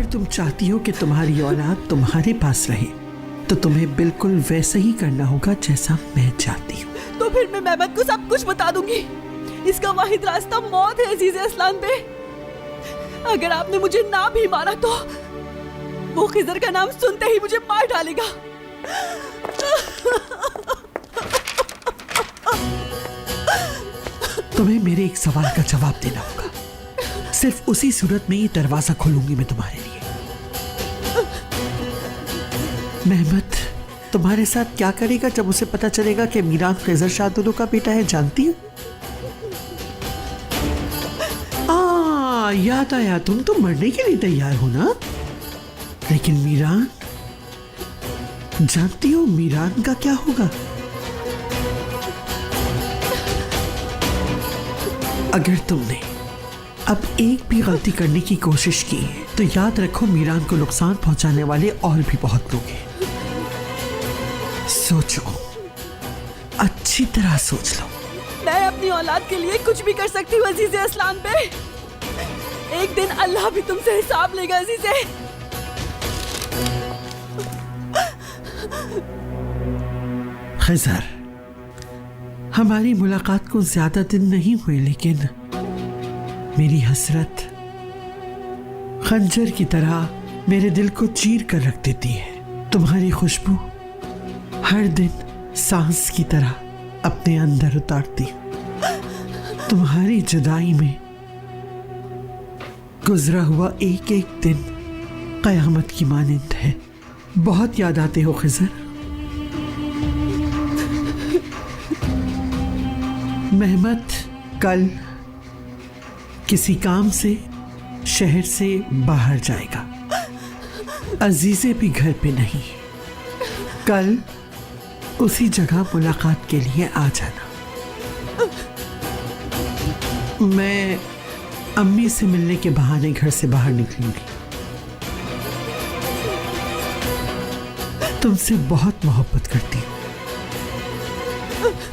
तुम चाहती हो कि तुम्हारी औलाद तुम्हारे पास रहे तो तुम्हें बिल्कुल वैसा ही करना होगा जैसा मैं चाहती हूँ। तो फिर मैं मेहमत को सब कुछ बता दूंगी। इसका वाहिद रास्ता मौत है अजीज असलान पे। अगर आपने मुझे ना भी मारा तो वो खिजर का नाम सुनते ही मुझे मार डालेगा। तुम्हें मेरे एक सवाल का जवाब देना होगा। सिर्फ उसी सूरत में ये दरवाजा खोलूंगी मैं तुम्हारे लिए। मेहमत तुम्हारे साथ क्या करेगा जब उसे पता चलेगा कि मीरान खिजर शाह दोनों का बेटा है, जानती हो? याद आया, तुम तो मरने के लिए तैयार हो ना। लेकिन मीरान, जानती हो मीरान का क्या होगा? अगर तुमने अब एक भी गलती करने की कोशिश की तो याद रखो मीरान को नुकसान पहुंचाने वाले और भी बहुत लोग हैं। सोचो, अच्छी तरह सोच लो। मैं अपनी औलाद के लिए कुछ भी कर सकती हूँ अजीज़े असलान पे। एक दिन अल्लाह भी तुमसे हिसाब लेगा अजीज़े। खिजर, हमारी मुलाकात को ज्यादा दिन नहीं हुए, लेकिन मेरी हसरत खंजर की तरह मेरे दिल को चीर कर रख देती है। तुम्हारी खुशबू हर दिन सांस की तरह अपने अंदर उतारती हूं। तुम्हारी जुदाई में गुजरा हुआ एक एक दिन कयामत की मानिंद है। बहुत याद आते हो खिजर। मेहमत कल किसी काम से शहर से बाहर जाएगा। अजीज़े भी घर पे नहीं। कल उसी जगह मुलाकात के लिए आ जाना। मैं अम्मी से मिलने के बहाने घर से बाहर निकलूंगी। तुमसे बहुत मोहब्बत करती हूँ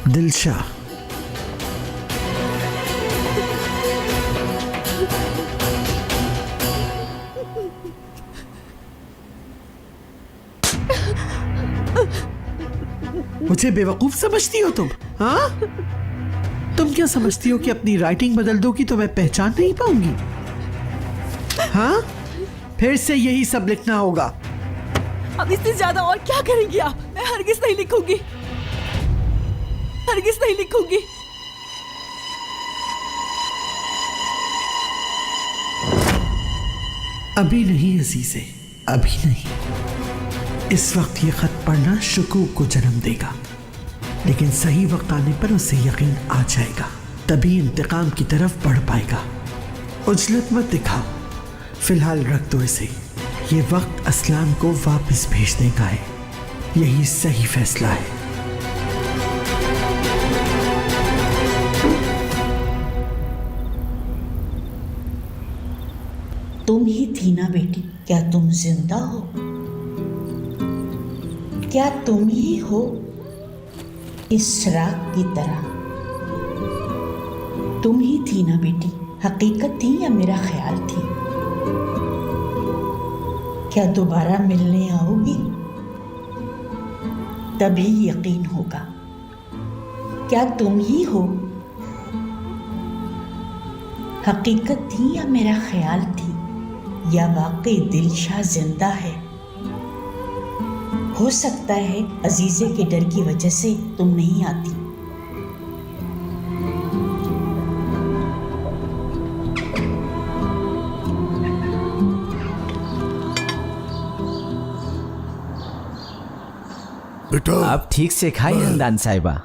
दिलशाह। मुझे बेवकूफ समझती हो तुम? हाँ, तुम क्या समझती हो कि अपनी राइटिंग बदल दोगी तो मैं पहचान नहीं पाऊंगी? हाँ, फिर से यही सब लिखना होगा। अब इससे ज्यादा और क्या करेंगी आप? मैं हरगिज नहीं लिखूंगी, हरगिज नहीं लिखूंगी। अभी नहीं अजीज़े, अभी नहीं। इस वक्त ये खत पढ़ना शुकूक को जन्म देगा, लेकिन सही वक्त आने पर उसे यकीन आ जाएगा। तभी इंतकाम की तरफ बढ़ पाएगा। उजलत मत दिखाओ, फिलहाल रख दो इसे। ये वक्त असलान को वापस भेजने का है। यही सही फैसला है। तुम ही थी ना बेटी? क्या तुम जिंदा हो? क्या तुम ही हो इस राग की तरह? तुम ही थी ना बेटी? हकीकत थी या मेरा ख्याल थी? क्या दोबारा मिलने आओगी? तभी यकीन होगा। क्या तुम ही हो? हकीकत थी या मेरा ख्याल थी? या वाकई दिलशाह जिंदा है? हो सकता है अजीज़े के डर की वजह से तुम नहीं आती। बेटा, आप ठीक से खाई हंदान साहिबा।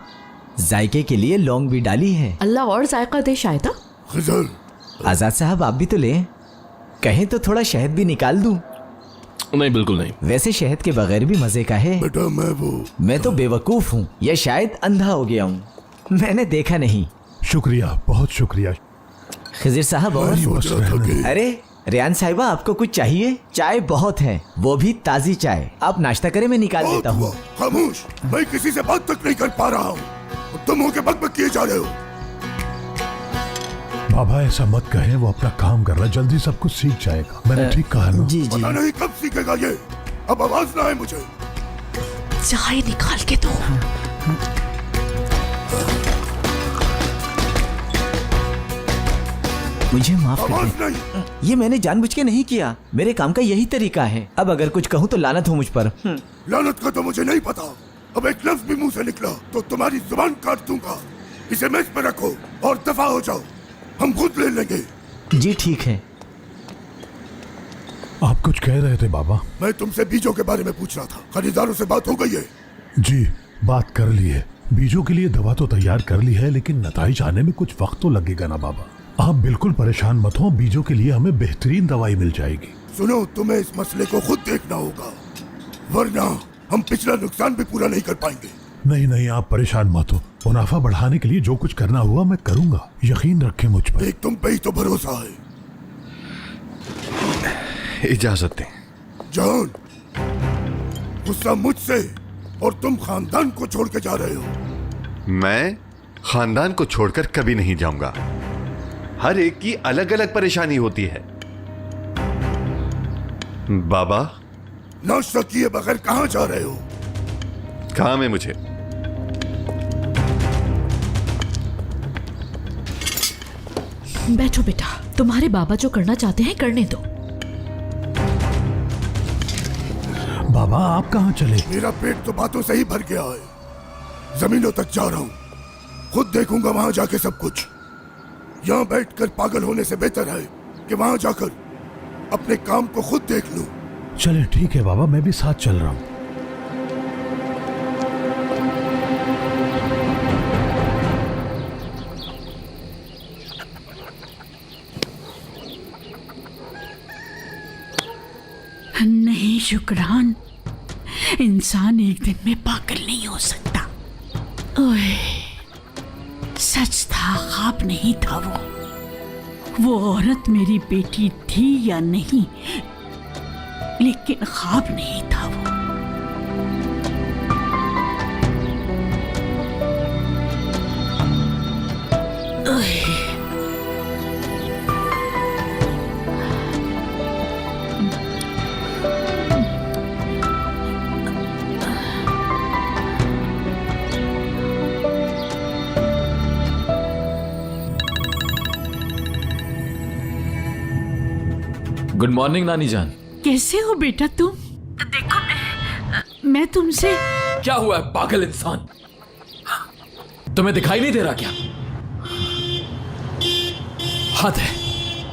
जायके के लिए लौंग भी डाली है। अल्लाह और जायका दे शायदा। खिजर, आजाद साहब आप भी तो लें। कहें तो थोड़ा शहद भी निकाल दूं? नहीं, बिल्कुल नहीं। वैसे शहद के बगैर भी मजे का है। बेटा मैं तो बेवकूफ हूँ या शायद अंधा हो गया हूँ, मैंने देखा नहीं। शुक्रिया, बहुत शुक्रिया। खिजर साहब और अरे रियान साहिबा, आपको कुछ चाहिए? चाय बहुत है, वो भी ताजी चाय। आप नाश्ता करें, मैं निकाल देता हूँ। खामोश, मैं किसी से बात तक नहीं कर पा रहा हूँ। तुम होके बक बक किए जा रहे हो। बाबा ऐसा मत कहें, वो अपना काम कर रहा है, जल्दी सब कुछ सीख जाएगा। मैंने ठीक कहा ना? जी जी। पता नहीं कब सीखेगा ये। अब आवाज ना आए मुझे। चाय निकाल के दो। मुझे माफ कर आवाज दें। नहीं। ये मैंने जानबूझ के नहीं किया, मेरे काम का यही तरीका है। अब अगर कुछ कहूँ तो लानत हो मुझ पर। लानत का तो मुझे नहीं पता। अब एक लफ्ज भी मुंह से निकला तो तुम्हारी जुबान काट दूंगा। इसे मेज पर रखो और दफा हो जाओ, हम खुद ले लेंगे। जी ठीक है। आप कुछ कह रहे थे बाबा? मैं तुमसे बीजों के बारे में पूछ रहा था। खरीदारों से बात हो गई है? जी बात कर ली है। बीजों के लिए दवा तो तैयार कर ली है, लेकिन नताइज आने में कुछ वक्त तो लगेगा ना बाबा। आप बिल्कुल परेशान मत हो, बीजों के लिए हमें बेहतरीन दवाई मिल जाएगी। सुनो, तुम्हें इस मसले को खुद देखना होगा, वरना हम पिछला नुकसान भी पूरा नहीं कर पाएंगे। नहीं नहीं, आप परेशान मत हो। मुनाफा बढ़ाने के लिए जो कुछ करना हुआ मैं करूंगा, यकीन रखें मुझ पर। एक तुम पे ही तो भरोसा है। इजाजत दें। जान, गुस्सा मुझसे और तुम खानदान को छोड़ के जा रहे हो। मैं खानदान को छोड़कर कभी नहीं जाऊंगा। हर एक की अलग अलग परेशानी होती है। बाबा, नाश्ता किए बगैर कहां जा रहे हो? काम है मुझे। बैठो बेटा, तुम्हारे बाबा जो करना चाहते हैं करने दो। बाबा आप कहाँ चले? मेरा पेट तो बातों से ही भर गया है। जमीनों तक जा रहा हूं, खुद देखूंगा वहां जाके सब कुछ। यहां बैठकर पागल होने से बेहतर है कि वहां जाकर अपने काम को खुद देख लूं। चले ठीक है बाबा, मैं भी साथ चल रहा हूँ। नहीं शुक्रान, इंसान एक दिन में पागल नहीं हो सकता। ओए, सच था, ख्वाब नहीं था। वो औरत मेरी बेटी थी या नहीं, लेकिन ख्वाब नहीं था वो। गुड मॉर्निंग नानी जान। कैसे हो बेटा तुम? देखो मैं तुमसे। क्या हुआ है पागल इंसान? तुम्हें दिखाई नहीं दे रहा क्या? हद है।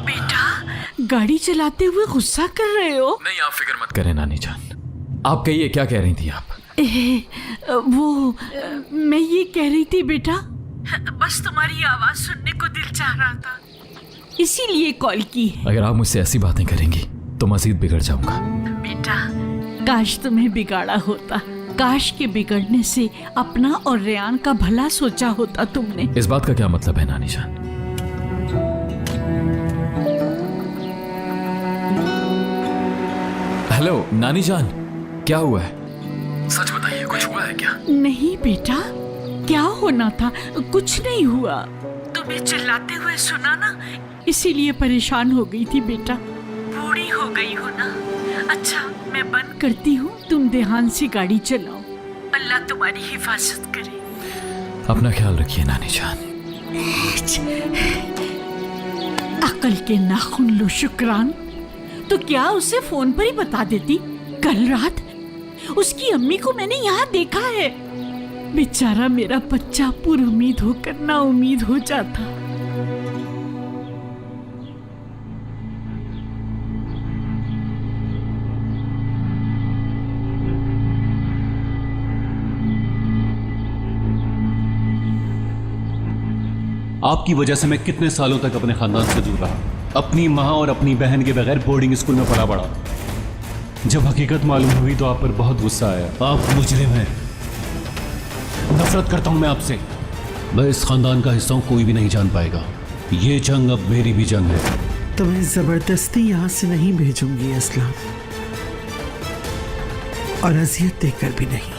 बेटा गाड़ी चलाते हुए गुस्सा कर रहे हो? नहीं, आप फिक्र मत करें नानी जान। आप कहिए, क्या कह रही थी आप? मैं ये कह रही थी बेटा, बस तुम्हारी आवाज सुनने को दिल चाह रहा था, इसीलिए कॉल की है। अगर आप मुझसे ऐसी बातें करेंगी तो मजीद बिगड़ जाऊंगा। बेटा काश तुम्हें बिगाड़ा होता, काश के बिगड़ने से अपना और रेयान का भला सोचा होता तुमने। इस बात का क्या मतलब है नानी जान? हेलो नानी जान, क्या हुआ है? सच बताइए, कुछ हुआ है क्या? नहीं बेटा, क्या होना था, कुछ नहीं हुआ। तुम्हें चिल्लाते हुए सुना ना, इसीलिए परेशान हो गई थी बेटा। बूढ़ी हो गई हो ना। अच्छा मैं बंद करती हूँ, तुम ध्यान से गाड़ी चलाओ। अल्लाह तुम्हारी हिफाजत करे। अपना ख्याल रखिए नानी जान। अकल के नाखून लो शुक्रान। तो क्या उसे फोन पर ही बता देती? कल रात उसकी अम्मी को मैंने यहाँ देखा है। बेचारा मेरा बच्चा पुरुमीद होकर ना उम्मीद हो जाता। आपकी वजह से मैं कितने सालों तक अपने खानदान से दूर रहा, अपनी माँ और अपनी बहन के बगैर बोर्डिंग स्कूल में पला पड़ा। जब हकीकत मालूम हुई तो आप पर बहुत गुस्सा आया। आप मुजरिम हैं, नफरत करता हूं मैं आपसे। मैं इस खानदान का हिस्सा हूं, कोई भी नहीं जान पाएगा। ये जंग अब मेरी भी जंग है। तुम्हें जबरदस्ती यहाँ से नहीं भेजूंगी असलाम, और अजियत देकर भी नहीं।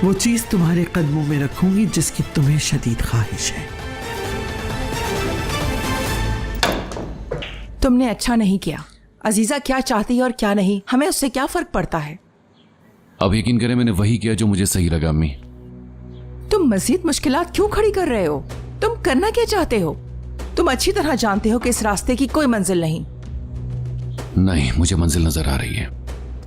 वो चीज तुम्हारे कदमों में रखूंगी जिसकी तुम्हें शदीद ख्वाहिश है। तुमने अच्छा नहीं किया। अजीजा क्या चाहती है और क्या नहीं, हमें उससे क्या फर्क पड़ता है। अब यकीन करें मैंने वही किया जो मुझे सही लगा अम्मी। तुम मजीद मुश्किलात क्यों खड़ी कर रहे हो? तुम करना क्या चाहते हो? तुम अच्छी तरह जानते हो कि इस रास्ते की कोई मंजिल नहीं। नहीं, मुझे मंजिल नजर आ रही है।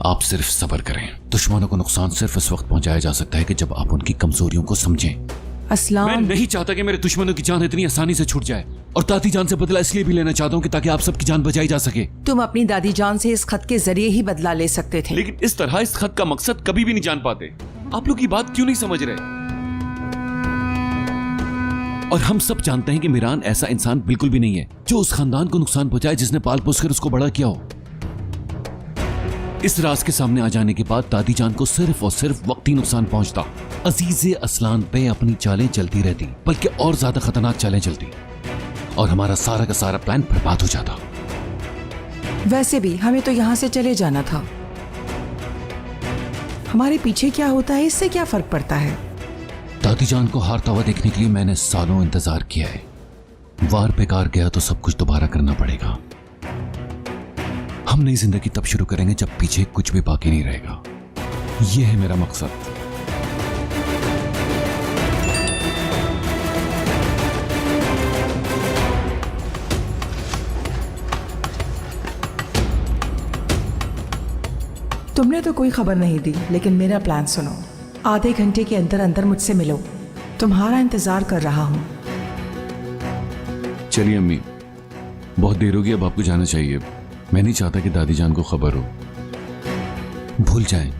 आप सिर्फ सब्र करें। दुश्मनों को नुकसान सिर्फ उस वक्त पहुंचाया जा सकता है कि जब आप उनकी कमजोरियों को समझें। असलाम, मैं नहीं चाहता कि मेरे दुश्मनों की जान इतनी आसानी से छूट जाए, और दादी जान से बदला इसलिए भी लेना चाहता हूँ कि ताकि आप सबकी जान बचाई जा सके। तुम अपनी दादी जान से इस खत के जरिए ही बदला ले सकते थे। लेकिन इस तरह इस खत का मकसद कभी भी नहीं जान पाते। आप लोग की बात क्यों नहीं समझ रहे? और हम सब जानते हैं कि मीरान ऐसा इंसान बिल्कुल भी नहीं है जो उस खानदान को नुकसान पहुंचाए जिसने पाल पोस कर उसको बड़ा किया हो। इस राज के सामने आ जाने के बाद दादी जान को सिर्फ और सिर्फ वक्ती नुकसान पहुंचता। अजीज असलान पे अपनी चालें चलती रहती, बल्कि और ज्यादा खतरनाक चालें चलती, और हमारा सारा का सारा प्लान बर्बाद हो जाता। वैसे भी हमें तो यहाँ से चले जाना था। हमारे पीछे क्या होता है इससे क्या फर्क पड़ता है? दादी जान को हारता हुआ देखने के लिए मैंने सालों इंतजार किया है। वार बेकार गया तो सब कुछ दोबारा करना पड़ेगा। हम नई जिंदगी तब शुरू करेंगे जब पीछे कुछ भी बाकी नहीं रहेगा। यह है मेरा मकसद। तुमने तो कोई खबर नहीं दी, लेकिन मेरा प्लान सुनो। आधे घंटे के अंदर अंदर मुझसे मिलो। तुम्हारा इंतजार कर रहा हूं। चलिए अम्मी, बहुत देर होगी, अब आपको जाना चाहिए। मैं नहीं चाहता कि दादी जान को खबर हो। भूल जाएं।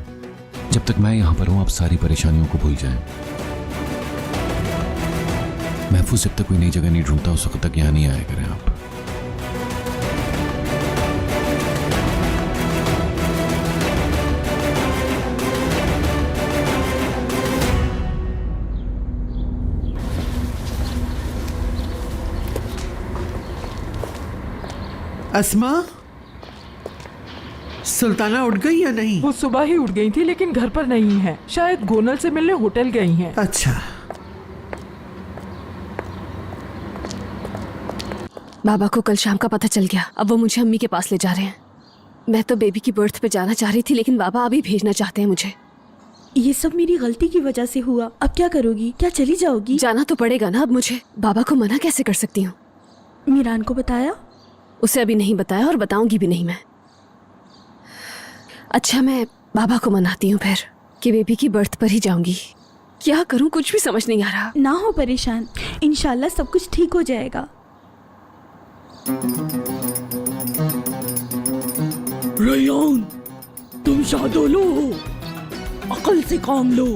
जब तक मैं यहां पर हूं आप सारी परेशानियों को भूल जाएं। महफूज जब तक कोई नई जगह नहीं ढूंढता उस वक्त तक यहां नहीं आया करें आप। अस्मा, सुल्ताना उठ गई या नहीं? वो सुबह ही उठ गई थी, लेकिन घर पर नहीं है। शायद गोनल से मिलने होटल गई हैं। अच्छा। बाबा को कल शाम का पता चल गया। अब वो मुझे अम्मी के पास ले जा रहे हैं। मैं तो बेबी की बर्थ पे जाना चाह रही थी, लेकिन बाबा अभी भेजना चाहते हैं मुझे। ये सब मेरी गलती की वजह से हुआ। अब क्या करोगी? क्या चली जाओगी? जाना तो पड़ेगा ना अब मुझे। बाबा को मना कैसे कर सकती हूँ? मीरान को बताया? उसे अभी नहीं बताया और बताऊंगी भी नहीं मैं। अच्छा, मैं बाबा को मनाती हूँ फिर कि बेबी की बर्थ पर ही जाऊंगी। क्या करूँ कुछ भी समझ नहीं आ रहा। ना हो परेशान, इंशाल्लाह सब कुछ ठीक हो जाएगा। रेयान, तुम शादोलो हो, अकल से काम लो।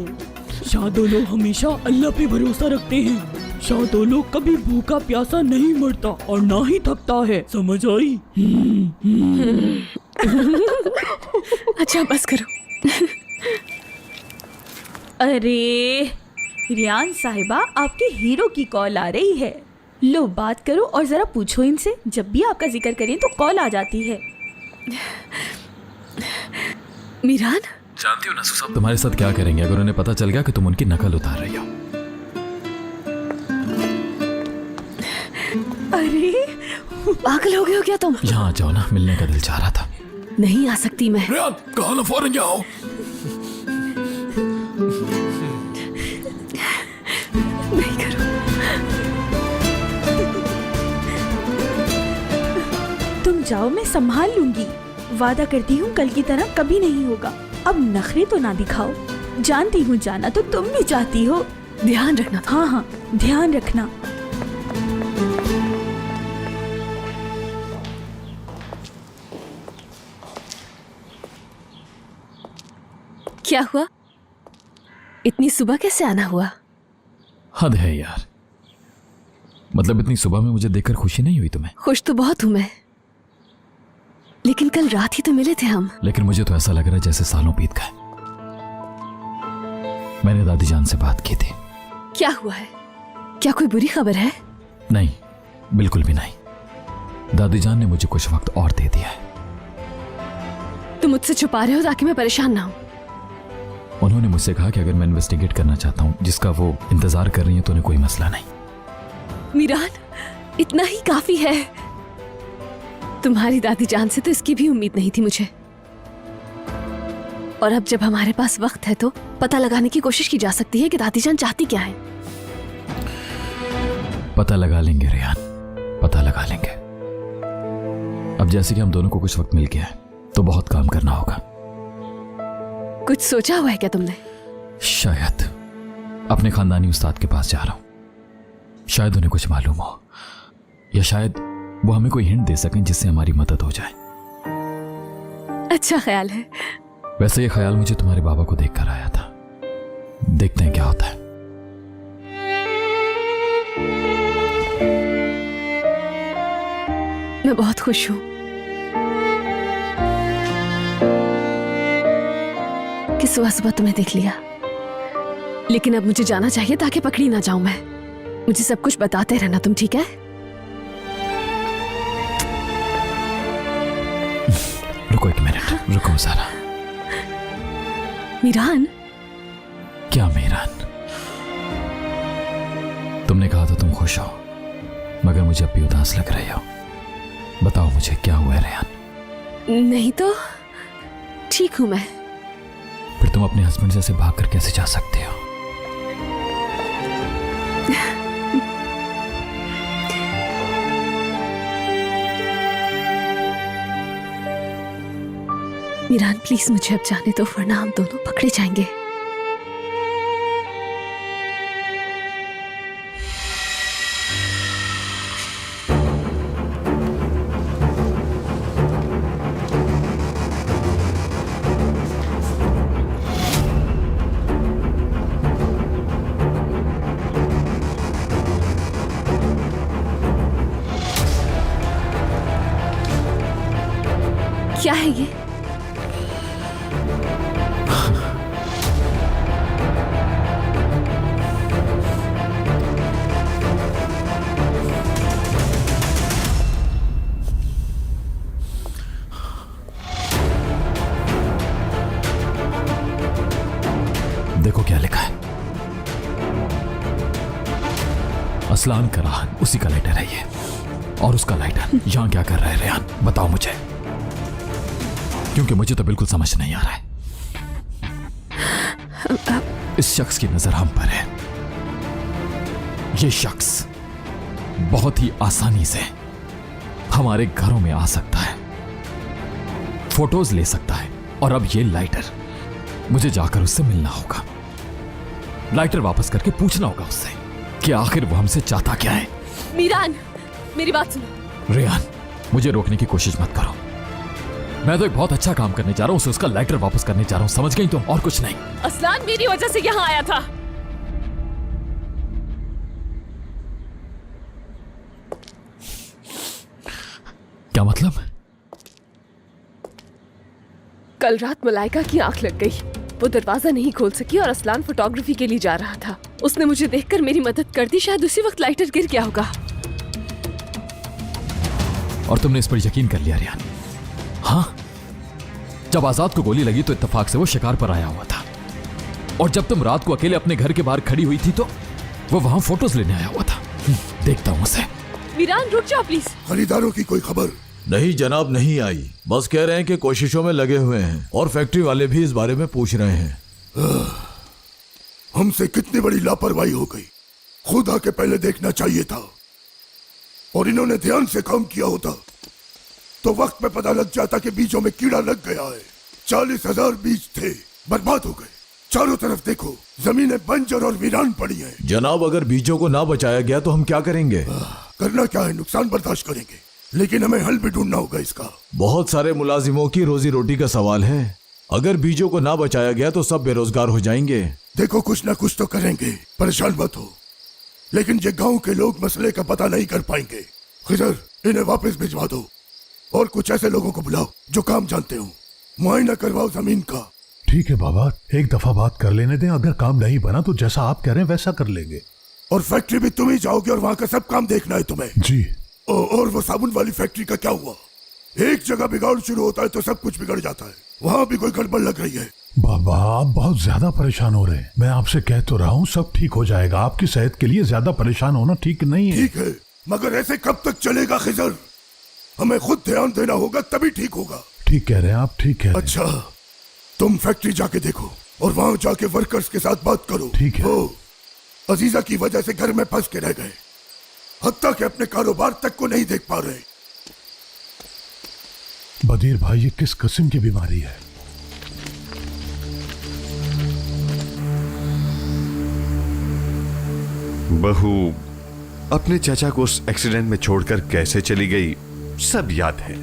शादोलो हमेशा अल्लाह पे भरोसा रखते हैं। शादोलो कभी भूखा प्यासा नहीं मरता और ना ही थकता है, समझ आई? अच्छा बस करो। अरे रियान साहिबा, आपके हीरो की कॉल आ रही है। लो बात करो और जरा पूछो इनसे। जब भी आपका जिक्र करें तो कॉल आ जाती है। मीरान, जानती हो ना सुसब तुम्हारे साथ क्या करेंगे अगर उन्हें पता चल गया कि तुम उनकी नकल उतार रही हो। अरे पागल हो गए हो क्या तुम? यहाँ जाओ ना, मिलने का दिल चाह रहा था। नहीं आ सकती मैं। रियान, कहा ना फौरन जाओ। नहीं करो। तुम जाओ, मैं संभाल लूंगी। वादा करती हूँ कल की तरह कभी नहीं होगा। अब नखरे तो ना दिखाओ। जानती हूँ जाना तो तुम भी चाहती हो। ध्यान रखना। हाँ हाँ, ध्यान रखना। क्या हुआ? इतनी सुबह कैसे आना हुआ? हद है यार। मतलब इतनी सुबह में मुझे देखकर खुशी नहीं हुई तुम्हें? खुश तो बहुत हूं मैं, लेकिन कल रात ही तो मिले थे हम। लेकिन मुझे तो ऐसा लग रहा है जैसे सालों बीत गए। मैंने दादी जान से बात की थी। क्या हुआ है? क्या कोई बुरी खबर है? नहीं, बिल्कुल भी नहीं। दादी जान ने मुझे कुछ वक्त और दे दिया है। तुम मुझसे छुपा रहे हो ताकि मैं परेशान ना हूं। उन्होंने मुझसे कहा कि अगर मैं इन्वेस्टिगेट करना चाहता हूं जिसका वो इंतजार कर रही है तो उन्हें कोई मसला नहीं। मीरान, इतना ही काफी है। तुम्हारी दादी जान से तो इसकी भी उम्मीद नहीं थी मुझे। और अब जब हमारे पास वक्त है तो पता लगाने की कोशिश की जा सकती है कि दादी जान चाहती क्या है। पता लगा लेंगे रेहान, पता लगा लेंगे। अब जैसे कि हम दोनों को कुछ वक्त मिल गया है तो बहुत काम करना होगा। कुछ सोचा हुआ है क्या तुमने? शायद अपने खानदानी उस्ताद के पास जा रहा हूं। शायद उन्हें कुछ मालूम हो, या शायद वो हमें कोई हिंट दे सकें जिससे हमारी मदद हो जाए। अच्छा ख्याल है। वैसे ये ख्याल मुझे तुम्हारे बाबा को देखकर आया था। देखते हैं क्या होता है। मैं बहुत खुश हूं कि सुबह सुबह तुम्हें देख लिया, लेकिन अब मुझे जाना चाहिए ताकि पकड़ी ना जाऊं मैं। मुझे सब कुछ बताते रहना तुम, ठीक है? रुको एक मिनट, रुको ज़रा। मीरान? क्या मीरान? तुमने कहा था तुम खुश हो, मगर मुझे अब भी उदास लग रही हो। बताओ मुझे क्या हुआ है रेहान? नहीं तो ठीक हूं मैं। फिर तुम अपने हस्बैंड से भागकर कैसे जा सकते हो? मीरान प्लीज मुझे अब जाने दो, वरना हम दोनों पकड़े जाएंगे। क्या है ये? देखो क्या लिखा है। असलान का राहन, उसी का लेटर है ये। और उसका लाइटर यहां क्या कर रहा है रेहान? बताओ मुझे, क्योंकि मुझे तो बिल्कुल समझ नहीं आ रहा है। इस शख्स की नजर हम पर है। ये शख्स बहुत ही आसानी से हमारे घरों में आ सकता है, फोटोज ले सकता है, और अब ये लाइटर, मुझे जाकर उससे मिलना होगा। लाइटर वापस करके पूछना होगा उससे कि आखिर वो हमसे चाहता क्या है। मीरान मेरी बात सुनो। रेहान मुझे रोकने की कोशिश मत करो। मैं तो एक बहुत अच्छा काम करने जा रहा हूं, उसे उसका लाइटर वापस करने जा रहा हूं, समझ गई तुम? और कुछ नहीं। असलान मेरी वजह से यहाँ आया था। क्या मतलब? कल रात मलाइका की आंख लग गई। वो दरवाजा नहीं खोल सकी और असलान फोटोग्राफी के लिए जा रहा था। उसने मुझे देखकर मेरी मदद कर दी। शायद उसी वक्त लाइटर गिर गया होगा। और तुमने इस पर यकीन कर लिया रेहान? हाँ, जब आजाद को गोली लगी तो इत्तेफाक से वो शिकार पर आया हुआ था, और जब तुम रात को अकेले अपने घर के बाहर खड़ी हुई थी तो वो वहां फोटोज लेने आया हुआ था। देखता हूं उसे। मीरान रुक जाओ प्लीज। खरीदारों की कोई खबर? नहीं जनाब, नहीं आई। बस कह रहे हैं कि कोशिशों में लगे हुए हैं, और फैक्ट्री वाले भी इस बारे में पूछ रहे हैं। हमसे कितनी बड़ी लापरवाही हो गई। खुद आके पहले देखना चाहिए था, और इन्होंने ध्यान से काम किया होता तो वक्त में पता लग जाता कि बीजों में कीड़ा लग गया है। 40,000 बीज थे, बर्बाद हो गए। चारों तरफ देखो, जमीनें बंजर और वीरान पड़ी हैं। जनाब अगर बीजों को ना बचाया गया तो हम क्या करेंगे? करना क्या है, नुकसान बर्दाश्त करेंगे, लेकिन हमें हल भी ढूंढना होगा इसका। बहुत सारे मुलाजिमों की रोजी रोटी का सवाल है। अगर बीजों को ना बचाया गया तो सब बेरोजगार हो जाएंगे। देखो कुछ ना कुछ तो करेंगे, परेशान मत हो, लेकिन ये गांव के लोग मसले का पता नहीं कर पाएंगे। खिजर इन्हें वापस भिजवा दो, और कुछ ऐसे लोगों को बुलाओ जो काम जानते हो। मुआयना करवाओ जमीन का। ठीक है बाबा, एक दफा बात कर लेने दें। अगर काम नहीं बना तो जैसा आप कह रहे हैं वैसा कर लेंगे। और फैक्ट्री भी तुम ही जाओगे और वहाँ का सब काम देखना है तुम्हें। जी। और वो साबुन वाली फैक्ट्री का क्या हुआ? एक जगह बिगाड़ शुरू होता है तो सब कुछ बिगड़ जाता है। वहाँ भी कोई गड़बड़ लग रही है। बाबा आप बहुत ज्यादा परेशान हो रहे हैं। मैं आपसे कह तो रहा हूँ सब ठीक हो जाएगा। आपकी सेहत के लिए ज्यादा परेशान होना ठीक नहीं है। ठीक है, मगर ऐसे कब तक चलेगा खिजर? हमें खुद ध्यान देना होगा, तभी ठीक होगा। ठीक कह रहे हैं आप, ठीक कह रहे हैं। अच्छा, तुम फैक्ट्री जाके देखो और वहां जाके वर्कर्स के साथ बात करो। ठीक है। वो अजीजा की वजह से घर में फंस के रह गए, हत्ता कि अपने कारोबार तक को नहीं देख पा रहे। बदीर भाई, ये किस किस्म की बीमारी है? बहू अपने चाचा को उस एक्सीडेंट में छोड़कर कैसे चली गई सब याद है।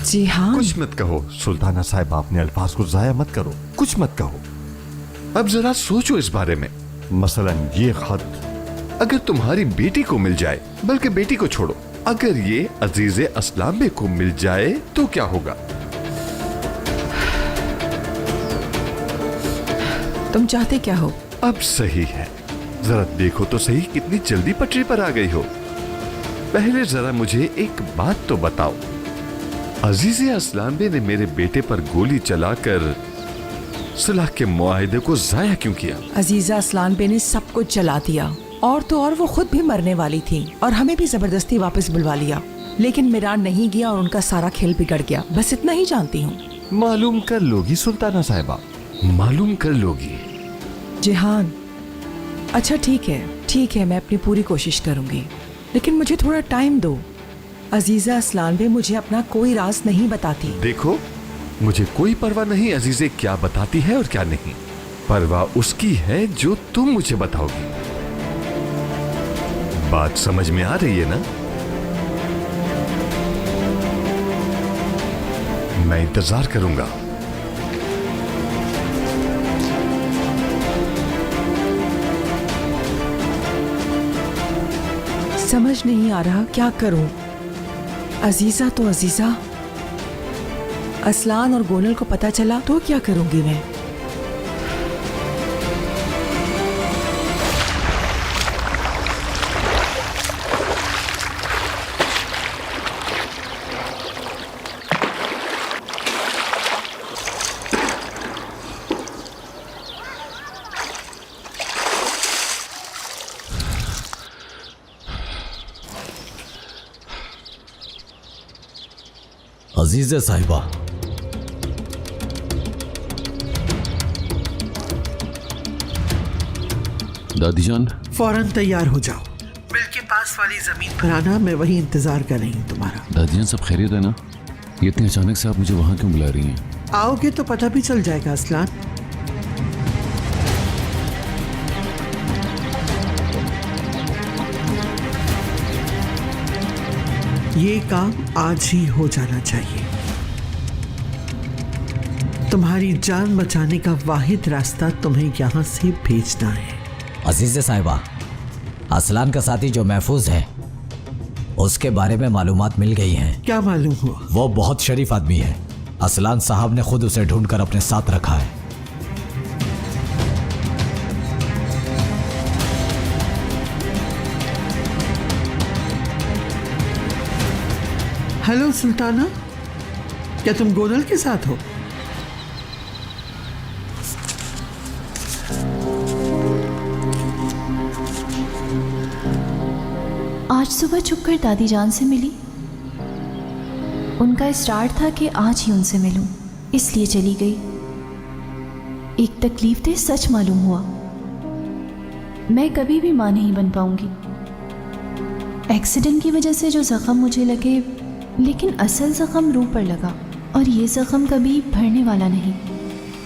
जी हाँ। कुछ मत कहो सुल्ताना साहिबा, अपने अल्फाज को जाया मत करो, कुछ मत कहो। अब जरा सोचो इस बारे में। मसलन ये खत अगर तुम्हारी बेटी को मिल जाए, बल्कि बेटी को छोड़ो, अगर ये अजीजे अस्लाम बे को मिल जाए तो क्या होगा? तुम चाहते क्या हो? अब सही है, जरा देखो तो सही कितनी जल्दी पटरी पर आ गई हो। पहले जरा मुझे एक बात तो बताओ, अजीजे अस्लाम बे ने मेरे बेटे पर गोली चलाकर सुलह के मुआहिदे को जाया क्यों किया? अजीजा अस्लान बे ने सब कुछ जला दिया, और तो और वो खुद भी मरने वाली थी और हमें भी जबरदस्ती वापस बुलवा लिया, लेकिन मिरान नहीं गया और उनका सारा खेल बिगड़ गया। बस इतना ही जानती हूँ। मालूम कर लोगी सुल्ताना साहिबा, मालूम कर लोगी। जिहान, अच्छा ठीक है, मैं अपनी पूरी कोशिश करूंगी, लेकिन मुझे थोड़ा टाइम दो। अजीजा अस्लान बे मुझे अपना कोई राज नहीं बताती। देखो, मुझे कोई परवाह नहीं अजीजे क्या बताती है और क्या नहीं, परवाह उसकी है जो तुम मुझे बताओगी। बात समझ में आ रही है ना? मैं इंतजार करूंगा। समझ नहीं आ रहा क्या करूं। अजीजा तो अजीजा, असलान और गोनल को पता चला तो क्या करूंगी मैं? अजीज़े साहिबा, दादी जान, फौरन तैयार हो जाओ, मिल के पास वाली जमीन पर आना, मैं वही इंतजार कर रही हूँ तुम्हारा। दादी जान सब खैरियत है ना? ये इतने अचानक से आप मुझे वहां क्यों बुला रही हैं? आओगे तो पता भी चल जाएगा असलान। ये काम आज ही हो जाना चाहिए। तुम्हारी जान बचाने का वाहिद रास्ता तुम्हें यहाँ से भेजना है। अजीज़े साहिबा, असलान का साथी जो महफूज है उसके बारे में मालूमात मिल गई हैं। क्या मालूम हुआ? वो बहुत शरीफ आदमी है। असलान साहब ने खुद उसे ढूंढकर अपने साथ रखा है। हेलो सुल्ताना, क्या तुम गोनल के साथ हो? आज सुबह छुपकर दादी जान से मिली। उनका स्टार्ट था कि आज ही उनसे मिलूं, इसलिए चली गई। एक तकलीफ तो सच मालूम हुआ। मैं कभी भी मां नहीं बन पाऊंगी। एक्सीडेंट की वजह से जो जख्म मुझे लगे, लेकिन असल जख्म रूह पर लगा, और ये जख्म कभी भरने वाला नहीं।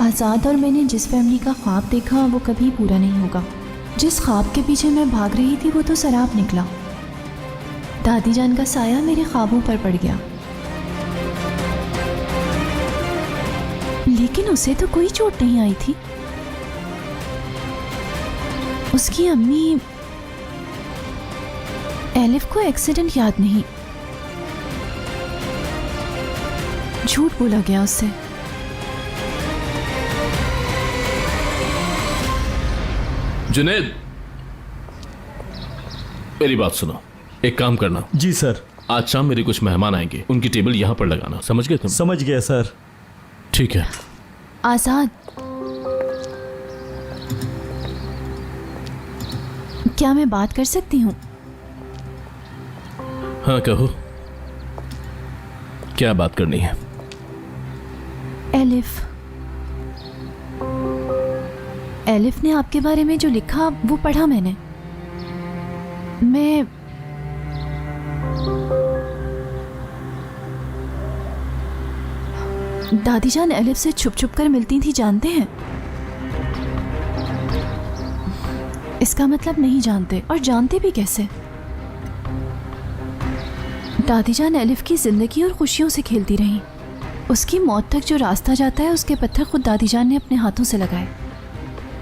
आज़ाद और मैंने जिस फैमिली का ख्वाब देखा वो कभी पूरा नहीं होगा। जिस ख्वाब के पीछे मैं भाग रही थी वो तो सराप निकला। दादी जान का साया मेरे ख्वाबों पर पड़ गया, लेकिन उसे तो कोई चोट नहीं आई थी। उसकी अम्मी एलिफ को एक्सीडेंट याद नहीं, झूठ बोला गया उससे। जुनैद, मेरी बात सुनो, एक काम करना। जी सर। आज शाम मेरे कुछ मेहमान आएंगे, उनकी टेबल यहाँ पर लगाना। समझ गए तुम? समझ गया सर। ठीक है। आजाद, क्या मैं बात कर सकती हूँ? हाँ कहो, क्या बात करनी है? एलिफ एलिफ ने आपके बारे में जो लिखा वो पढ़ा मैंने। मैं दादी जान एलिफ से छुप छुप कर मिलती थी, जानते हैं? इसका मतलब नहीं जानते, और जानते भी कैसे? दादी जान एलिफ की जिंदगी और खुशियों से खेलती रहीं। उसकी मौत तक जो रास्ता जाता है उसके पत्थर खुद दादी जान ने अपने हाथों से लगाए।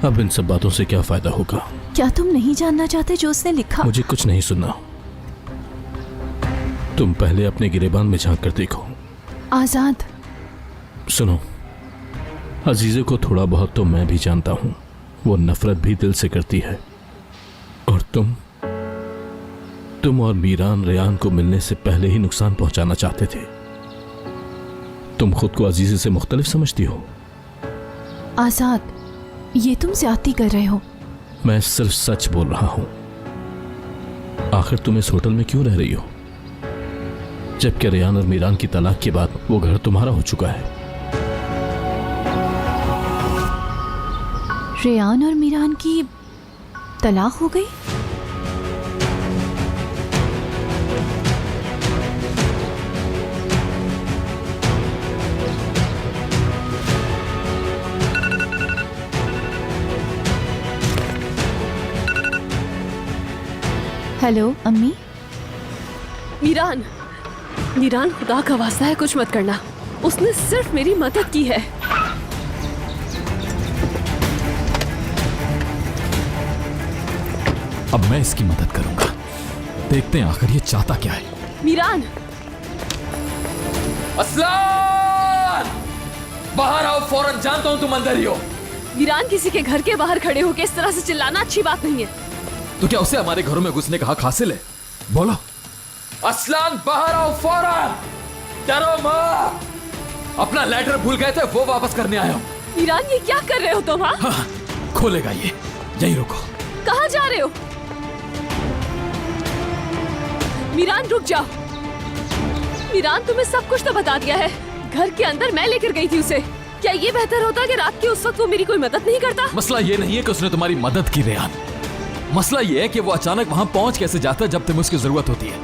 अब इन सब बातों से क्या फायदा होगा? क्या तुम नहीं जानना चाहते जो उसने लिखा? मुझे कुछ नहीं सुनना। तुम पहले अपने गिरेबान में झांक कर देखो। आजाद, सुनो, अजीज़े को थोड़ा बहुत तो मैं भी जानता हूँ। वो नफरत भी दिल से करती है। और तुम और मीरान रेयान को मिलने से पहले ही नुकसान पहुंचाना चाहते थे। तुम खुद को अजीज़े से मुख्तलिफ समझती हो। आजाद, ये तुम ज्यादती कर रहे हो। मैं सिर्फ सच बोल रहा हूं। आखिर तुम इस होटल में क्यों रह रही हो, जबकि रेयान और मीरान की तलाक के बाद वो घर तुम्हारा हो चुका है? रेयान और मीरान की तलाक हो गई? हेलो अम्मी। मीरान, मीरान, खुदा का वास्ता है कुछ मत करना। उसने सिर्फ मेरी मदद की है। अब मैं इसकी मदद करूंगा। देखते हैं आखिर ये चाहता क्या है। मीरान, अस्लान, बाहर आओ फौरन। जानता हूं तुम अंदर ही हो। मीरान, किसी के घर के बाहर खड़े होकर इस तरह से चिल्लाना अच्छी बात नहीं है। तो क्या उसे हमारे घरों में घुसने का हक हासिल है? बोलो। अस्लान, बाहर आओ फौरन। डरो मत। अपना लेटर भूल गए थे, वो वापस करने आया हूं। मीरान, ये क्या कर रहे हो तुम? हाँ, खोलेगा ये। यहीं रुको। कहाँ जा रहे हो? मीरान, रुक जाओ। मीरान, तुम्हें सब कुछ तो बता दिया है। घर के अंदर मैं लेकर गई थी उसे। क्या ये बेहतर होता कि रात के उस वक्त वो मेरी कोई मदद नहीं करता? मसला ये नहीं है कि उसने तुम्हारी मदद की रेयान। मसला ये है कि वो अचानक वहाँ पहुँच कैसे जाता है जब तुम्हें उसकी जरूरत होती है।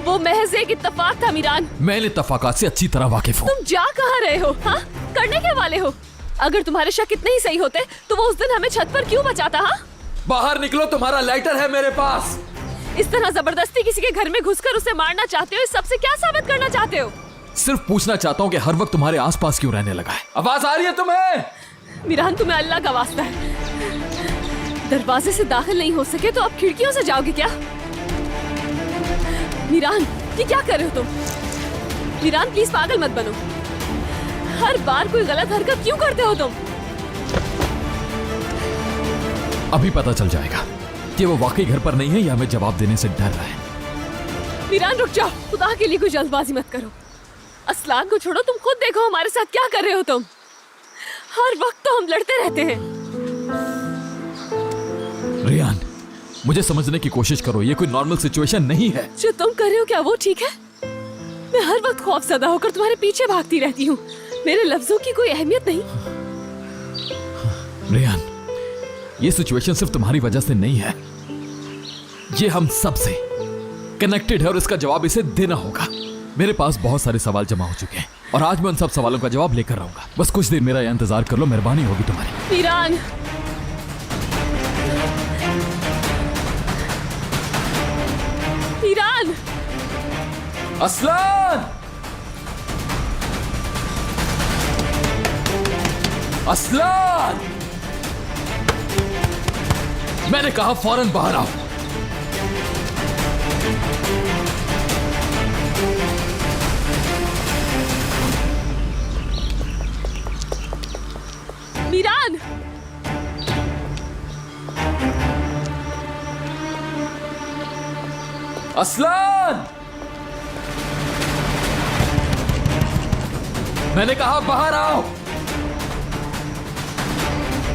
वो महज एक इत्तेफाक था मीरान। मैं इन इत्तेफाकात से अच्छी तरह वाकिफ हूँ। तुम जा कहाँ रहे हो? हाँ, करने के वाले हो? अगर तुम्हारे शक इतने ही सही होते तो वो उस दिन हमें छत पर क्यों बचाता? हाँ, बाहर निकलो, तुम्हारा लाइटर है मेरे पास। इस तरह जबरदस्ती किसी के घर में घुसकर उसे मारना चाहते हो? इस सबसे क्या साबित करना चाहते हो? सिर्फ पूछना चाहता हूँ कि हर वक्त तुम्हारे आसपास क्यों रहने लगा है। आवाज आ रही है तुम्हें? मीरान, तुम्हें अल्लाह का वास्ता है, दरवाजे से दाखिल नहीं हो सके तो अब खिड़कियों से जाओगे क्या? मीरान, ये क्या कर रहे हो तुम? मीरान, प्लीज पागल मत बनो। हर बार कोई गलत हरकत क्यों करते हो तुम? अभी पता चल जाएगा कि वो वाकई घर पर नहीं है या हमें जवाब देने से डर रहा है। मीरान, रुक जाओ। खुदा के लिए कोई जल्दबाजी मत करो। असलान को छोड़ो, तुम खुद देखो हमारे साथ क्या कर रहे हो तुम। हर वक्त तो हम लड़ते रहते हैं। रेयान, मुझे समझने की कोशिश करो, ये कोई नॉर्मल सिचुएशन नहीं है। जो तुम कर रहे हो क्या वो ठीक है? मैं हर वक्त खौफजदा होकर तुम्हारे पीछे भागती रहती हूँ। मेरे लफ्जों की कोई अहमियत नहीं। रेयान, ये सिचुएशन सिर्फ तुम्हारी वजह से नहीं है, ये हम सब से कनेक्टेड है और इसका जवाब इसे देना होगा। मेरे पास बहुत सारे सवाल जमा हो चुके हैं और आज मैं उन सब सवालों का जवाब लेकर रहूंगा। बस कुछ देर मेरा इंतजार कर लो, मेहरबानी होगी तुम्हारी। मीरान, मीरान, अस्लान, अस्लान, मैंने कहा फौरन बाहर आओ। मीरान, अस्लान, मैंने कहा बाहर आओ,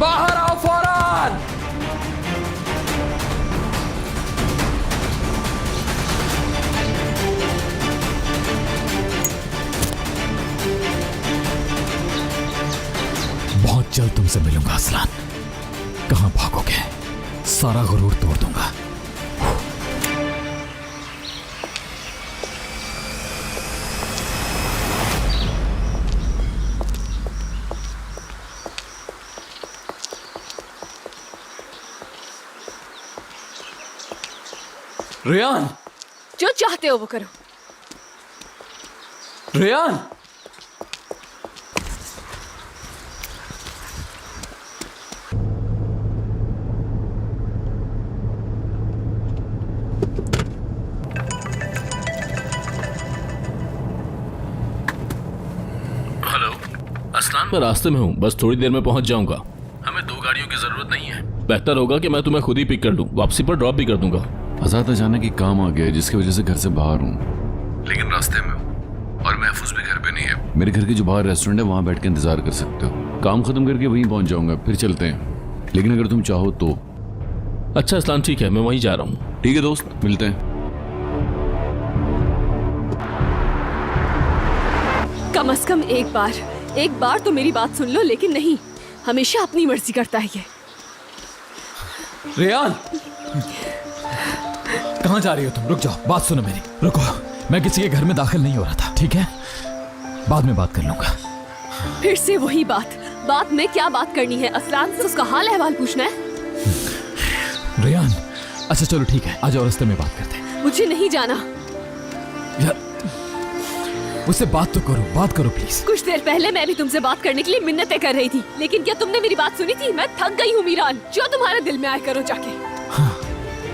बाहर आओ फौरन। तुमसे मिलूंगा असलान। कहां भागोगे? सारा गुरूर तोड़ दूंगा। रेयान, जो चाहते हो वो करो। रेयान, हेलो असलान, मैं रास्ते में हूँ, बस थोड़ी देर में पहुंच जाऊंगा। हमें 2 गाड़ियों की जरूरत नहीं है। बेहतर होगा कि मैं तुम्हें खुद ही पिक कर लूं, वापसी पर ड्रॉप भी कर दूंगा। आजाद अचानक ही काम आ गया जिसकी वजह से घर से बाहर हूँ, लेकिन रास्ते में हूँ और महफूज भी घर पे नहीं है। मेरे घर के जो बाहर रेस्टोरेंट है वहां बैठ के इंतजार कर सकते हो। काम खत्म करके वहीं पहुंच जाऊंगा, फिर चलते हैं। लेकिन अगर तुम चाहो तो। अच्छा असलान, ठीक है, मैं वहीं जा रहा हूँ। ठीक है दोस्त, मिलते हैं। कम से कम एक बार तो मेरी बात सुन लो, लेकिन नहीं, हमेशा अपनी मर्जी करता है ये। रेयान, कहां जा रही हो तुम? रुक जाओ, बात सुनो मेरी। रुको, मैं किसी के घर में दाखिल नहीं हो रहा था, ठीक है? बाद में बात कर लूंगा। फिर से वही बात में क्या बात करनी है? असलान से उसका हाल अहवाल पूछना है? रेयान, अच्छा चलो ठीक है, आ जाओ, रास्ते में बात करते हैं। मुझे नहीं जाना। यार, मुझसे बात तो करो, बात करो प्लीज। कुछ देर पहले मैं भी तुमसे बात करने के लिए मिन्नतें कर रही थी, लेकिन क्या तुमने मेरी बात सुनी थी? मैं थक गई हूँ मीरान, जो तुम्हारे दिल में आए करो जाके।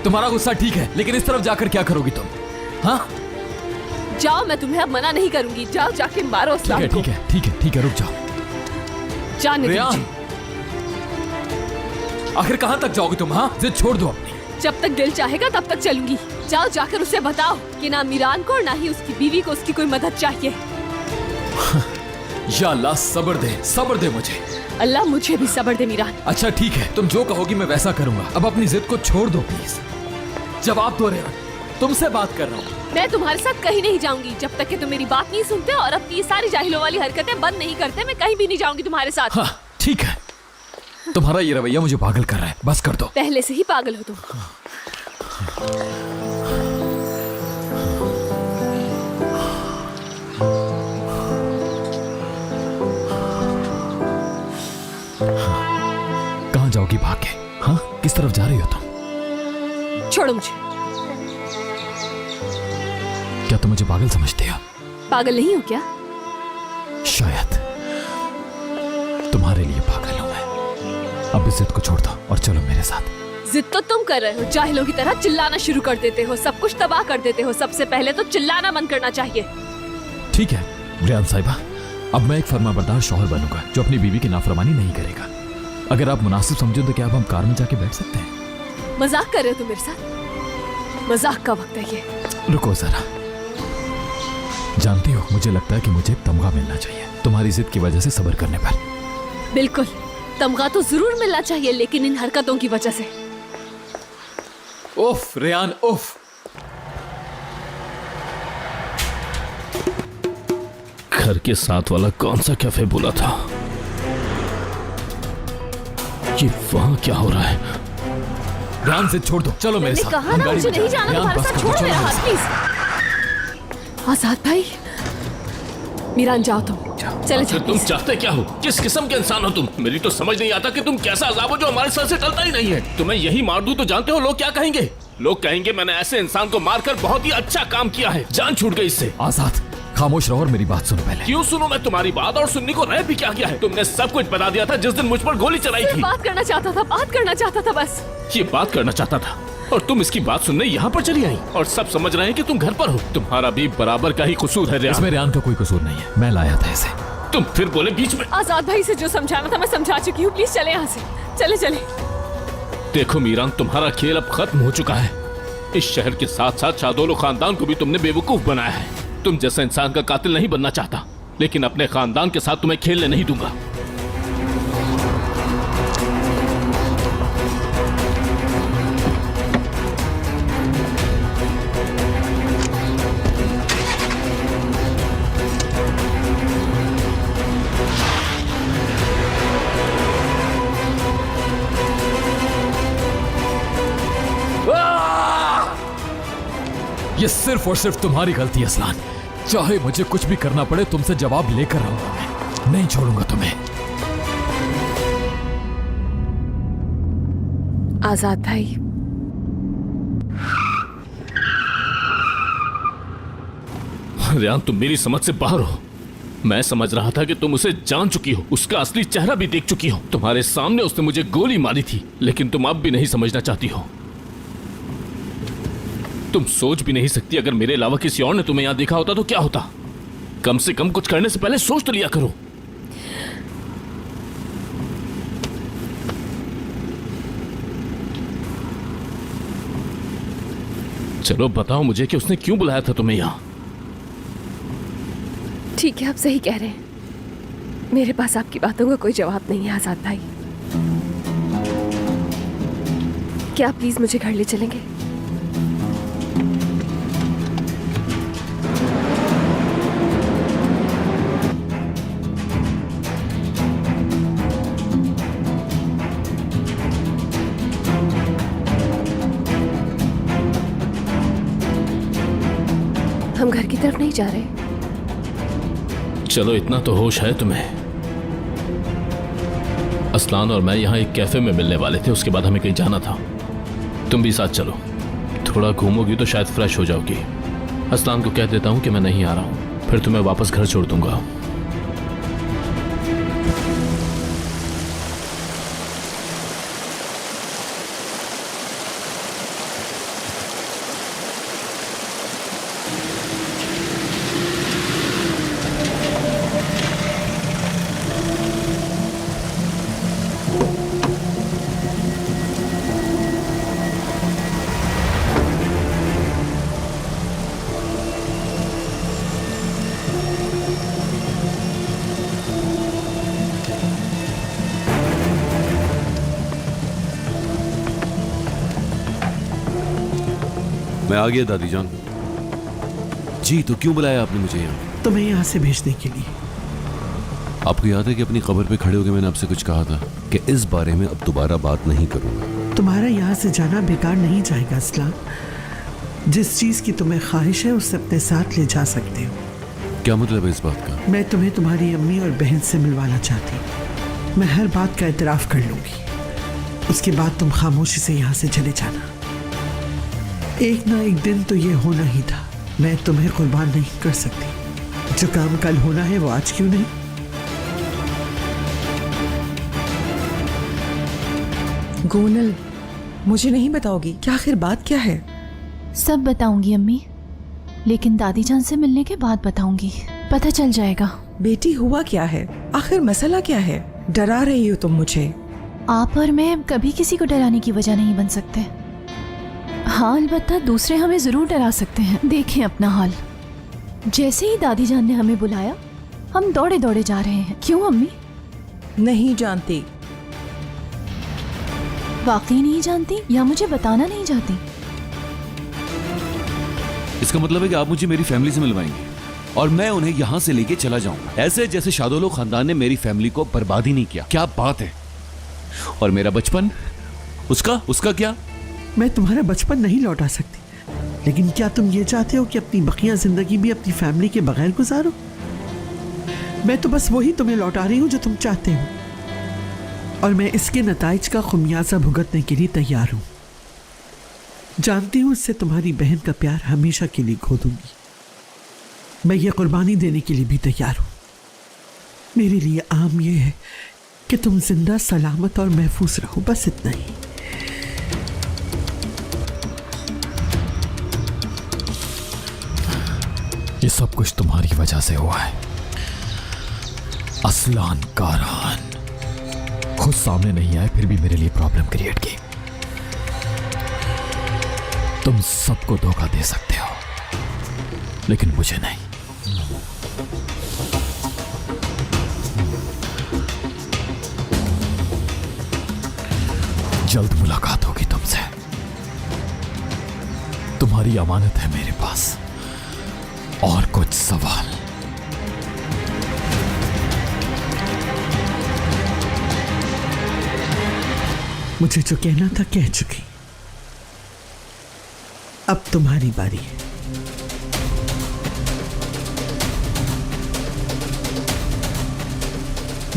तुम्हारा गुस्सा ठीक है, लेकिन इस तरफ जाकर क्या करोगी तुम? हाँ, जाओ, मैं तुम्हें अब मना नहीं करूंगी। जाओ, जाके मारो असलान को। ठीक है, रुक जाओ। जाने दो रेयान, आखिर कहां तक जाओगी तुम? हाँ, जिद छोड़ दो अपनी। जब तक दिल चाहेगा तब तक चलूंगी। जाओ, जाकर उसे बताओ कि ना मीरान को, ना ही उसकी बीवी को उसकी कोई मदद चाहिए। या अल्लाह, सब्र दे मुझे। अल्लाह मुझे भी सब्र दे मीरान। अच्छा ठीक है, तुम जो कहोगी मैं वैसा करूंगा। अब अपनी जिद को छोड़ दो प्लीज। जवाब दो रेयान, तुमसे बात कर रहा हूँ। मैं तुम्हारे साथ कहीं नहीं जाऊंगी जब तक कि तुम मेरी बात नहीं सुनते और अपनी ये सारी जाहिलों वाली हरकतें बंद नहीं करते। मैं कहीं भी नहीं जाऊंगी तुम्हारे साथ। हाँ, ठीक है, तुम्हारा ये रवैया मुझे पागल कर रहा है, बस कर दो। पहले से ही पागल हो तुम। कहां जाओगी भाग के? हाँ, किस तरफ जा रही हो तुम? छोड़ो मुझे। क्या तुम मुझे पागल समझते हो? पागल नहीं हो क्या? शायद तुम्हारे लिए पागल हूं मैं। अब इस जिद को छोड़ दो और चलो मेरे साथ। जिद तो तुम कर रहे हो, जाहिलों की तरह चिल्लाना शुरू कर देते हो, सब कुछ तबाह कर देते हो। सबसे पहले तो चिल्लाना बंद करना चाहिए। ठीक है रेयान साहिबा, अब मैं एक फर्माबरदार शौहर बनूंगा जो अपनी बीवी की नाफरमानी नहीं करेगा। अगर आप मुनासिब समझो तो क्या अब हम कार में जाके बैठ सकते हैं? मजाक कर रहे हो तुम मेरे साथ? मजाक का वक्त है ये। रुको जरा, जानती हो मुझे लगता है कि मुझे तमगा मिलना चाहिए तुम्हारी जिद की वजह से सब्र करने पर। बिल्कुल, तमगा तो जरूर मिलना चाहिए, लेकिन इन हरकतों की वजह से। उफ रेयान, उफ। घर के साथ वाला कौन सा कैफे बोला था? ये वहां क्या हो रहा है? रेयान से छोड़ दो, चलो मेरे साथ। कहा ना मुझे नहीं जाना तुम्हारे साथ, छोड़ो मेरा हाथ प्लीज। आजाद भाई, मीरान जाओ तुम, चले जाओ। तुम चाहते क्या हो? किस किस्म के इंसान हो तुम? मेरी तो समझ नहीं आता कि तुम कैसा अजाब हो जो हमारे सर से टलता ही नहीं है। तुम्हें यही मार दूं तो जानते हो लोग क्या कहेंगे? लोग कहेंगे मैंने ऐसे इंसान को मारकर बहुत ही अच्छा काम किया है, जान छूट गई इससे। आजाद खामोश रहो और मेरी बात सुनो पहले। क्यों सुनो मैं तुम्हारी बात? और सुनने को रह भी क्या गया है? तुमने सब कुछ बता दिया था जिस दिन मुझ पर गोली चलाई थी। बात करना चाहता था बस। ये बात करना चाहता था और तुम इसकी बात सुनने यहाँ पर चली आई और सब समझ रहे हैं कि तुम घर पर हो। तुम्हारा भी बराबर का ही कसूर है रेयान। इसमें रेयान का कोई कसूर नहीं है, मैं लाया था इसे। तुम फिर बोले बीच में। आजाद भाई से जो समझाना था मैं समझा चुकी हूँ, प्लीज चले यहाँ से, चले चले। देखो मीरान, तुम्हारा खेल अब खत्म हो चुका है। इस शहर के साथ साथ शादोलो खानदान को भी तुमने बेवकूफ बनाया है। तुम जैसा इंसान का कातिल नहीं बनना चाहता, लेकिन अपने खानदान के साथ तुम्हें खेलने नहीं दूंगा। ये सिर्फ और सिर्फ तुम्हारी गलती है असलान। चाहे मुझे कुछ भी करना पड़े तुमसे जवाब लेकर रहूंगा मैं, नहीं छोड़ूंगा तुम्हें। आजाद भाई, रियान तुम मेरी समझ से बाहर हो। मैं समझ रहा था कि तुम उसे जान चुकी हो, उसका असली चेहरा भी देख चुकी हो। तुम्हारे सामने उसने मुझे गोली मारी थी, लेकिन तुम अब भी नहीं समझना चाहती हो। तुम सोच भी नहीं सकती अगर मेरे अलावा किसी और ने तुम्हें यहां देखा होता तो क्या होता। कम से कम कुछ करने से पहले सोच तो लिया करो। चलो बताओ मुझे कि उसने क्यों बुलाया था तुम्हें यहां। ठीक है, आप सही कह रहे हैं। मेरे पास आपकी बातों का कोई जवाब नहीं है आजाद भाई। क्या आप प्लीज मुझे घर ले चलेंगे? हम घर की तरफ नहीं जा रहे। चलो इतना तो होश है तुम्हें। असलान और मैं यहाँ एक कैफे में मिलने वाले थे, उसके बाद हमें कहीं जाना था। तुम भी साथ चलो, थोड़ा घूमोगी तो शायद फ्रेश हो जाओगी। असलान को कह देता हूँ कि मैं नहीं आ रहा हूँ, फिर तुम्हें वापस घर छोड़ दूंगा। मैं आ गया दादी जान। जी तो क्यों बुलाया आपने मुझे यहाँ? तुम्हें यहाँ से भेजने के लिए। आपको याद है कि अपनी कब्र पे खड़े होकर मैंने आपसे कुछ कहा था कि इस बारे में अब दोबारा बात नहीं करूंगा। तुम्हारा यहाँ से जाना बेकार नहीं जाएगा असलान। जिस चीज की तुम्हें ख्वाहिश है उसे अपने साथ ले जा सकते हो। क्या मतलब है इस बात का? मैं तुम्हें तुम्हारी अम्मी और बहन से मिलवाना चाहती हूँ। मैं हर बात का एतराफ कर लूंगी, उसके बाद तुम खामोशी से यहाँ से चले जाना। एक ना एक दिन तो ये होना ही था। मैं तुम्हें कुर्बान नहीं कर सकती। जो काम कल होना है वो आज क्यों नहीं? गोनल, मुझे नहीं बताओगी क्या आखिर बात क्या है? सब बताऊंगी अम्मी, लेकिन दादी जान से मिलने के बाद बताऊंगी। पता चल जाएगा। बेटी हुआ क्या है? आखिर मसला क्या है? डरा रही हो तुम मुझे। आप और मैं कभी किसी को डराने की वजह नहीं बन सकते। हाँ, अलबत्ता दूसरे हमें जरूर डरा सकते हैं। देखें अपना हाल। जैसे ही दादी जान ने हमें बुलाया हम दौड़े दौड़े जा रहे हैं। क्यों अम्मी? नहीं जानती। वाकई नहीं जानती या मुझे बताना नहीं चाहती? इसका मतलब है कि आप मुझे मेरी फैमिली से मिलवाएंगे और मैं उन्हें यहाँ से लेके चला जाऊंगा, ऐसे जैसे शादोलो खानदान ने मेरी फैमिली को बर्बाद ही नहीं किया। क्या बात है? और मेरा बचपन, उसका क्या? मैं तुम्हारा बचपन नहीं लौटा सकती, लेकिन क्या तुम ये चाहते हो कि अपनी बकिया जिंदगी भी अपनी फैमिली के बगैर गुजारो? मैं तो बस वही तुम्हें लौटा रही हूँ जो तुम चाहते हो, और मैं इसके नताइज का खुमियाजा भुगतने के लिए तैयार हूँ। जानती हूँ इससे तुम्हारी बहन का प्यार हमेशा के लिए खो दूंगी। मैं ये कुर्बानी देने के लिए भी तैयार हूँ। मेरे लिए आम ये है कि तुम जिंदा, सलामत और महफूज रहो, बस इतना ही। ये सब कुछ तुम्हारी वजह से हुआ है असलान कारहान। खुद सामने नहीं आए फिर भी मेरे लिए प्रॉब्लम क्रिएट की। तुम सबको धोखा दे सकते हो लेकिन मुझे नहीं। जल्द मुलाकात होगी तुमसे। तुम्हारी अमानत है मेरे पास और कुछ सवाल। मुझे जो कहना था कह चुकी। अब तुम्हारी बारी है।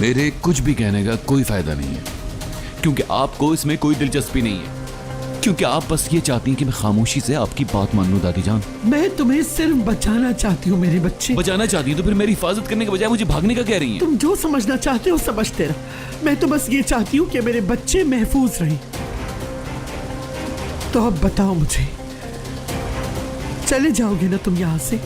मेरे कुछ भी कहने का कोई फायदा नहीं है, क्योंकि आपको इसमें कोई दिलचस्पी नहीं है, क्योंकि आप बस ये चाहती हैं कि मैं खामोशी से आपकी बात मान लूं। दादी जान, मैं तुम्हें सिर्फ बचाना चाहती हूँ मेरे बच्चे। बचाना चाहती हैं तो फिर मेरी हिफाजत करने के बजाय मुझे भागने का कह रही हैं। तुम जो समझना चाहते हो समझते रहो, मैं तो बस ये चाहती हूँ कि मेरे बच्चे महफूज रहें। तो अब बताओ मुझे, चले जाओगे ना तुम यहाँ से?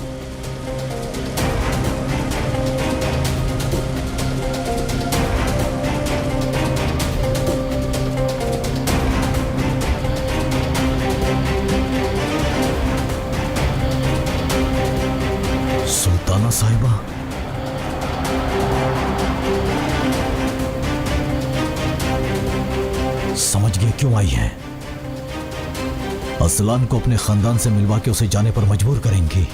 सुल्ताना साहिबा, समझ गए क्यों आई है। असलान को अपने खानदान से मिलवा के उसे जाने पर मजबूर करेंगी।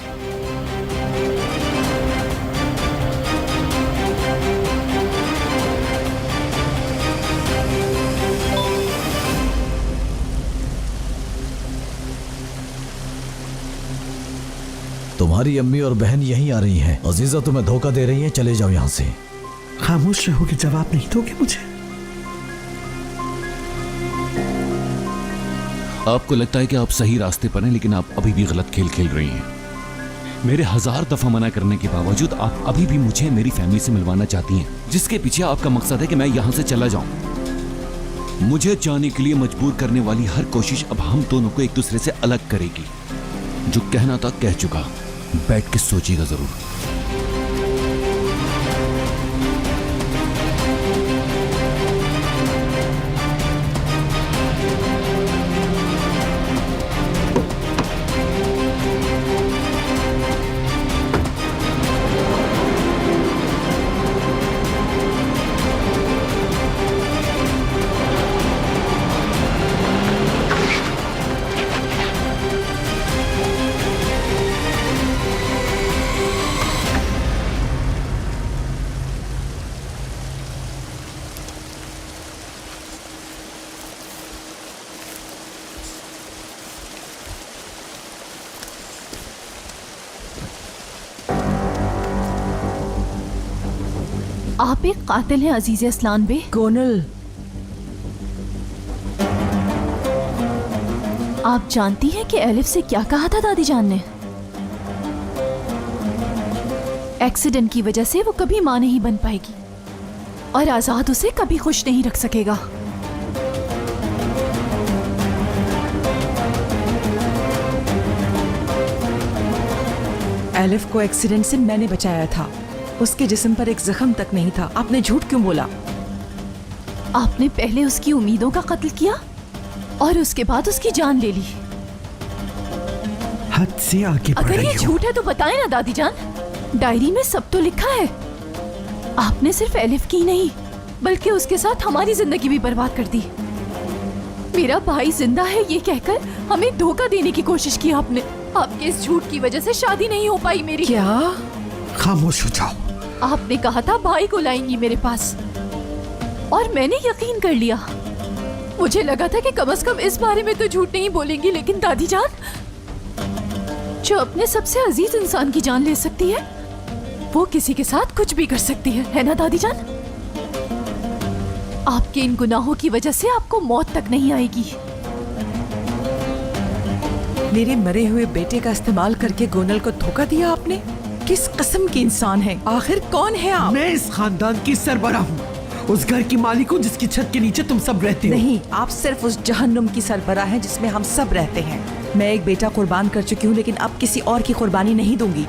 तुम्हारी अम्मी और बहन यहीं आ रही हैं। अजीजा तुम्हें धोखा दे रही हैं, चले जाओ यहाँ से। खामोश रहोगे, जवाब नहीं दोगे मुझे? आपको लगता है कि आप सही रास्ते पर हैं, लेकिन आप अभी भी गलत खेल खेल रही हैं। मेरे 1000 दफा मना करने के बावजूद आप अभी भी मुझे मेरी फैमिली से मिलवाना चाहती हैं, जिसके पीछे आपका मकसद है कि मैं यहाँ से चला जाऊं। मुझे जाने के लिए मजबूर करने वाली हर कोशिश अब हम दोनों को एक दूसरे से अलग करेगी। जो कहना था कह चुका, बैठ के सोचिएगा जरूर। आप एक कातिल हैं अजीज असलान बे। गोनल, आप जानती हैं कि एलिफ से क्या कहा था दादी जान ने? एक्सीडेंट की वजह से वो कभी मां नहीं बन पाएगी और आजाद उसे कभी खुश नहीं रख सकेगा। एलिफ को एक्सीडेंट से मैंने बचाया था। उसके जिस्म पर एक जख्म तक नहीं था। आपने झूठ क्यों बोला? आपने पहले उसकी उम्मीदों का कत्ल किया और उसके बाद उसकी जान ले ली। हद से आगे बढ़ अगर रही ये हो। झूठ है तो बताएं ना दादी जान। डायरी में सब तो लिखा है। आपने सिर्फ एलिफ की नहीं बल्कि उसके साथ हमारी जिंदगी भी बर्बाद कर दी। मेरा भाई जिंदा है ये कहकर हमें धोखा देने की कोशिश की आपने। आपके इस झूठ की वजह से शादी नहीं हो पाई मेरी। क्या? खामोश हो जाओ। आपने कहा था भाई को लाएंगी मेरे पास और मैंने यकीन कर लिया। मुझे लगा था कि कम से कम इस बारे में तो झूठ नहीं बोलेंगी, लेकिन दादी जान, जो अपने सबसे अजीज इंसान की जान ले सकती है वो किसी के साथ कुछ भी कर सकती है ना दादी जान? आपके इन गुनाहों की वजह से आपको मौत तक नहीं आएगी। मेरे मरे हुए बेटे का इस्तेमाल करके गोनल को धोखा दिया आपने? किस किस्म के इंसान हैं? आखिर कौन है आप? मैं इस खानदान की सरबराह हूँ, उस घर की मालिक हूँ जिसकी छत के नीचे तुम सब रहते हो। नहीं, आप सिर्फ उस जहन्नुम की सरबराह हैं जिसमें हम सब रहते हैं। मैं एक बेटा कुर्बान कर चुकी हूँ, लेकिन अब किसी और की कुर्बानी नहीं दूंगी।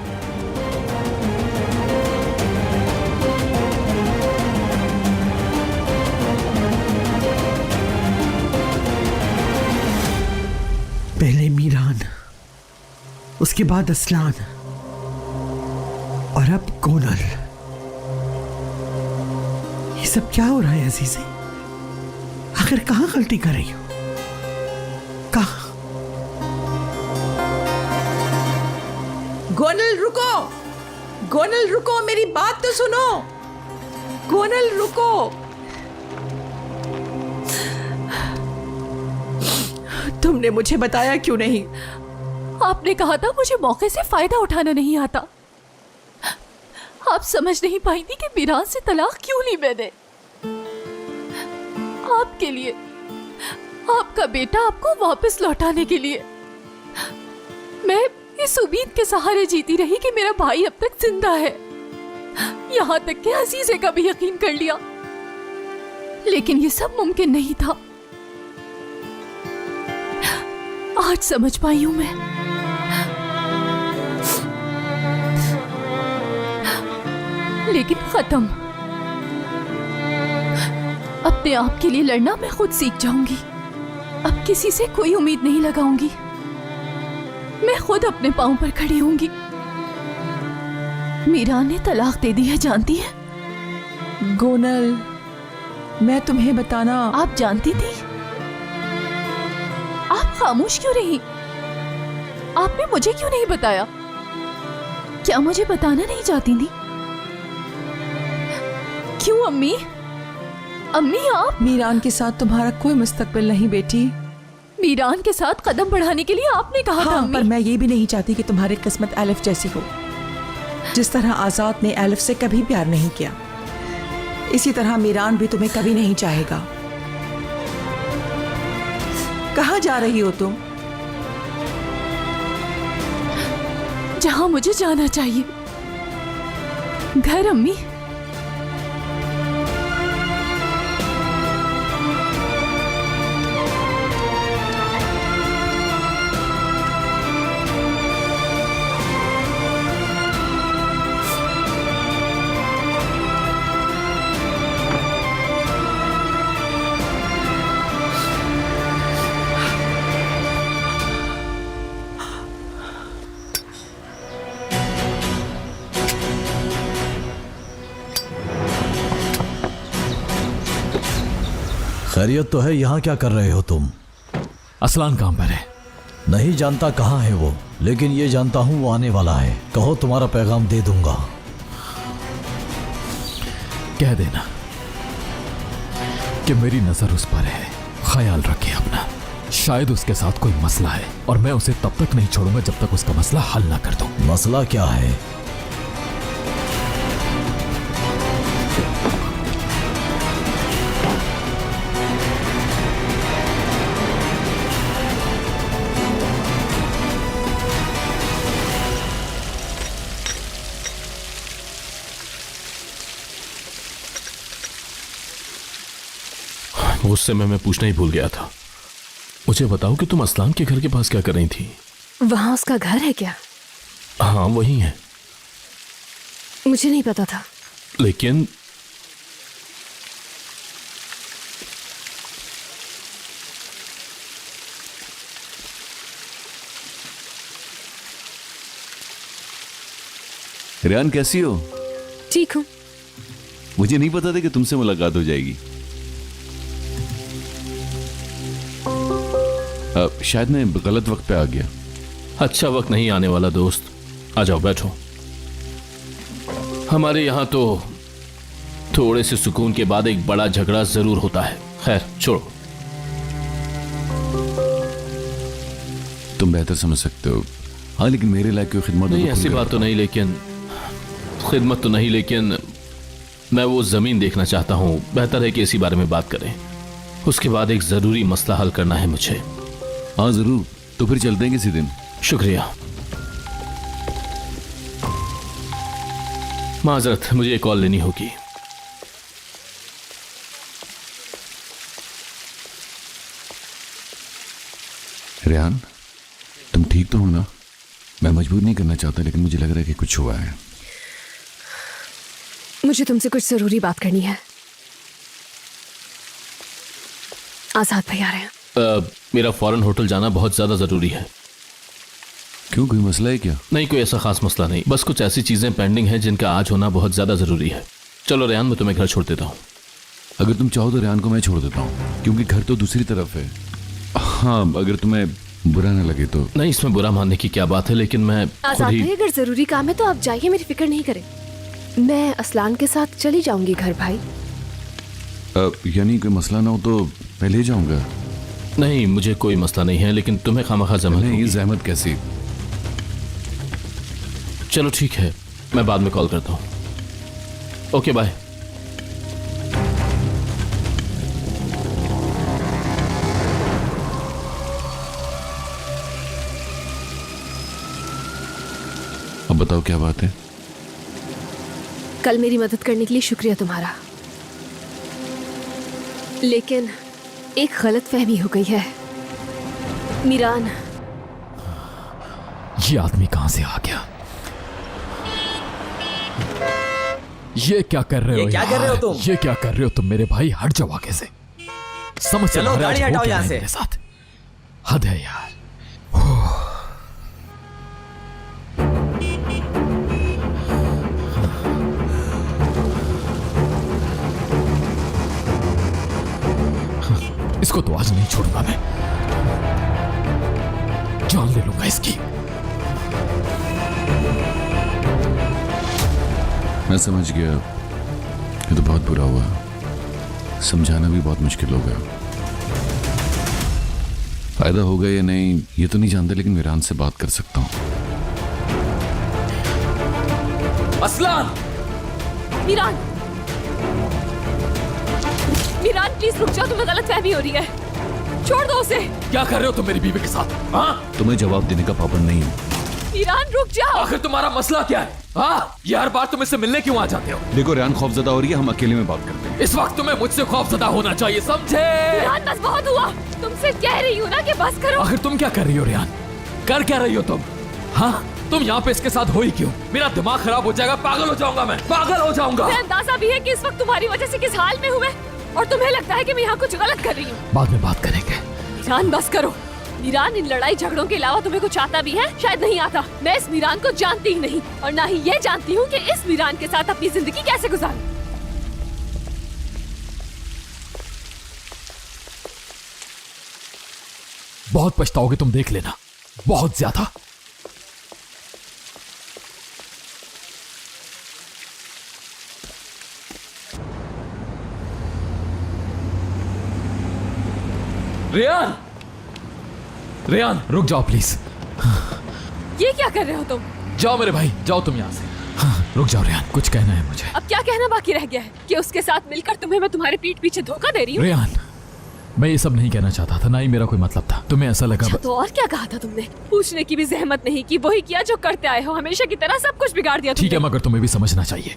पहले मीरान, उसके बाद असलान और अब गोनल। ये सब क्या हो रहा है अजीज़े? आखिर कहाँ गलती कर रही हो? कहाँ? गोनल रुको, गोनल रुको, मेरी बात तो सुनो। गोनल रुको। तुमने मुझे बताया क्यों नहीं? आपने कहा था मुझे मौके से फायदा उठाना नहीं आता। आप समझ नहीं पाई थी कि मीरान से तलाक क्यों ली मैंने? आपके लिए, आपका बेटा आपको वापस लौटाने के लिए। मैं इस उम्मीद के सहारे जीती रही कि मेरा भाई अब तक जिंदा है, यहाँ तक कि अजीज़े का भी यकीन कर लिया, लेकिन ये सब मुमकिन नहीं था। आज समझ पाई हूं मैं। लेकिन खत्म। अपने आप के लिए लड़ना मैं खुद सीख जाऊंगी। अब किसी से कोई उम्मीद नहीं लगाऊंगी। मैं खुद अपने पांव पर खड़ी होंगी। मीरान ने तलाक दे दी है, जानती है? गोनल, मैं तुम्हें बताना। आप जानती थी? आप खामोश क्यों रही? आपने मुझे क्यों नहीं बताया? क्या मुझे बताना नहीं चाहती थी? क्यों अम्मी? अम्मी आप? मीरान के साथ तुम्हारा कोई मुस्तकबिल नहीं बेटी। मीरान के साथ कदम बढ़ाने के लिए आपने कहा था अम्मी। पर मैं ये भी नहीं चाहती कि तुम्हारी किस्मत एलिफ जैसी हो। जिस तरह आजाद ने एलिफ से कभी प्यार नहीं किया, इसी तरह मीरान भी तुम्हें कभी नहीं चाहेगा। कहाँ जा रही हो तुम? जहां मुझे जाना चाहिए, घर अम्मी। खैरियत तो है। यहाँ क्या कर रहे हो तुम? असलान काम पर है। नहीं जानता कहाँ है वो, लेकिन ये जानता हूँ वो आने वाला है। कहो तुम्हारा पैगाम दे दूंगा। कह देना कि मेरी नजर उस पर है, ख्याल रखे अपना। शायद उसके साथ कोई मसला है और मैं उसे तब तक नहीं छोड़ूंगा जब तक उसका मसला हल ना कर दूं। मसला क्या है? गुस्से में मैं पूछना ही भूल गया था। मुझे बताओ कि तुम असलान के घर के पास क्या कर रही थी? वहां उसका घर है क्या? हाँ वही है। मुझे नहीं पता था। लेकिन रियान कैसी हो? ठीक हूँ। मुझे नहीं पता था कि तुमसे मुलाकात हो जाएगी। शायद मैं गलत वक्त पे आ गया। अच्छा वक्त नहीं आने वाला दोस्त। आ जाओ बैठो। हमारे यहाँ तो थोड़े से सुकून के बाद एक बड़ा झगड़ा जरूर होता है। खैर छोड़ो। तुम बेहतर समझ सकते हो। हाँ लेकिन मेरे लायक कोई खिदमत नहीं, ऐसी बात तो नहीं, लेकिन खिदमत तो नहीं, लेकिन मैं वो जमीन देखना चाहता हूँ। बेहतर है कि इसी बारे में बात करें। उसके बाद एक जरूरी मसला हल करना है मुझे। हाँ जरूर, तो फिर चलते हैं किसी दिन। शुक्रिया। माजरत, मुझे एक कॉल लेनी होगी। रेहान, तुम ठीक तो हो ना? मैं मजबूर नहीं करना चाहता, लेकिन मुझे लग रहा है कि कुछ हुआ है। मुझे तुमसे कुछ जरूरी बात करनी है। आजाद भाई आ रहे हैं। मेरा फौरन होटल जाना बहुत ज्यादा जरूरी है। क्यों, कोई मसला है क्या? नहीं, कोई ऐसा खास मसला नहीं, बस कुछ ऐसी चीजें पेंडिंग हैं जिनका आज होना बहुत ज्यादा जरूरी है। चलो रेहान, मैं तुम्हें घर छोड़ देता हूँ। अगर तुम चाहो तो रेहान को मैं छोड़ देता हूँ, क्योंकि घर तो दूसरी तरफ है। हाँ अगर तुम्हें बुरा ना लगे तो। नहीं, इसमें बुरा मानने की क्या बात है, लेकिन मैं आजाद भाई अगर जरूरी काम है तो आप जाइए, मेरी फिक्र नहीं करें। मैं असलान के साथ चली जाऊंगी घर भाई। यानी कोई मसला ना हो तो मैं ले जाऊंगा। नहीं, मुझे कोई मसला नहीं है, लेकिन तुम्हें खामखा जहमत नहीं, ये जहमत कैसी? चलो ठीक है, मैं बाद में कॉल करता हूँ। Okay bye. अब बताओ क्या बात है? कल मेरी मदद करने के लिए शुक्रिया तुम्हारा, लेकिन एक गलतफहमी हो गई है। मीरान, ये आदमी कहां से आ गया? ये क्या कर रहे हो? ये क्या कर रहे हो तुम? ये क्या कर रहे हो तुम मेरे भाई? हट जाओ आगे से। समझ चलो गाड़ी हटाओ यहाँ से। मेरे साथ हद है यार। इसको तो आज नहीं छोड़ूंगा मैं, जान ले लूंगा इसकी। मैं समझ गया, ये तो बहुत बुरा हुआ, समझाना भी बहुत मुश्किल हो गया। फायदा होगा या नहीं ये तो नहीं जानता, लेकिन मीरान से बात कर सकता हूं। असलान! मीरान, मीरान प्लीज रुक जाओ, तुम्हें गलतफहमी हो रही है, छोड़ दो उसे। क्या कर रहे हो तुम मेरी बीवी के साथ? हाँ? तुम्हें जवाब देने का पाबंद नहीं हूं। मीरान रुक जाओ। आखिर तुम्हारा मसला क्या है? हाँ? ये हर बार तुम इससे मिलने क्यों आ जाते हो? देखो रियान खौफजदा हो रही है, हम अकेले में बात करते हैं। इस वक्त तुम्हें मुझसे खौफजदा होना चाहिए, समझे? मीरान बस बहुत हुआ, तुमसे कह रही हूँ ना कि बस करो। आखिर तुम क्या कर रही हो रियान? कर क्या रही हो तुम? हाँ? तुम यहाँ पे इसके साथ हो ही क्यों? मेरा दिमाग खराब हो जाएगा, पागल हो जाऊंगा मैं, पागल हो जाऊंगा। मुझे अंदाजा भी है कि इस वक्त तुम्हारी वजह से किस हाल में हुए, और तुम्हें लगता है कि मैं यहाँ कुछ गलत कर रही हूँ। बाद में बात करेंगे। मीरान बस करो। मीरान इन लड़ाई झगड़ों के अलावा तुम्हें कुछ आता भी है? शायद नहीं आता। मैं इस मीरान को जानती ही नहीं, और ना ही ये जानती हूँ कि इस मीरान के साथ अपनी जिंदगी कैसे गुजारूं। बहुत पछताओगे तुम, देख लेना, बहुत ज्यादा। रेयान, रेयान रुक जाओ प्लीज। ये क्या कर रहे हो तुम? जाओ मेरे भाई, जाओ तुम यहाँ से। हाँ, रुक जाओ रेयान, कुछ कहना है मुझे। अब क्या कहना बाकी रह गया है कि उसके साथ मिलकर तुम्हें मैं तुम्हारे पीठ पीछे धोखा दे रही हूँ? रेयान, मैं ये सब नहीं कहना चाहता था, ना ही मेरा कोई मतलब था। तुम्हें ऐसा लगा तो और क्या कहा था तुमने? पूछने की भी जहमत नहीं की, वही किया जो करते आए हो, हमेशा की तरह सब कुछ बिगाड़ दिया। ठीक है, मगर तुम्हें भी समझना चाहिए।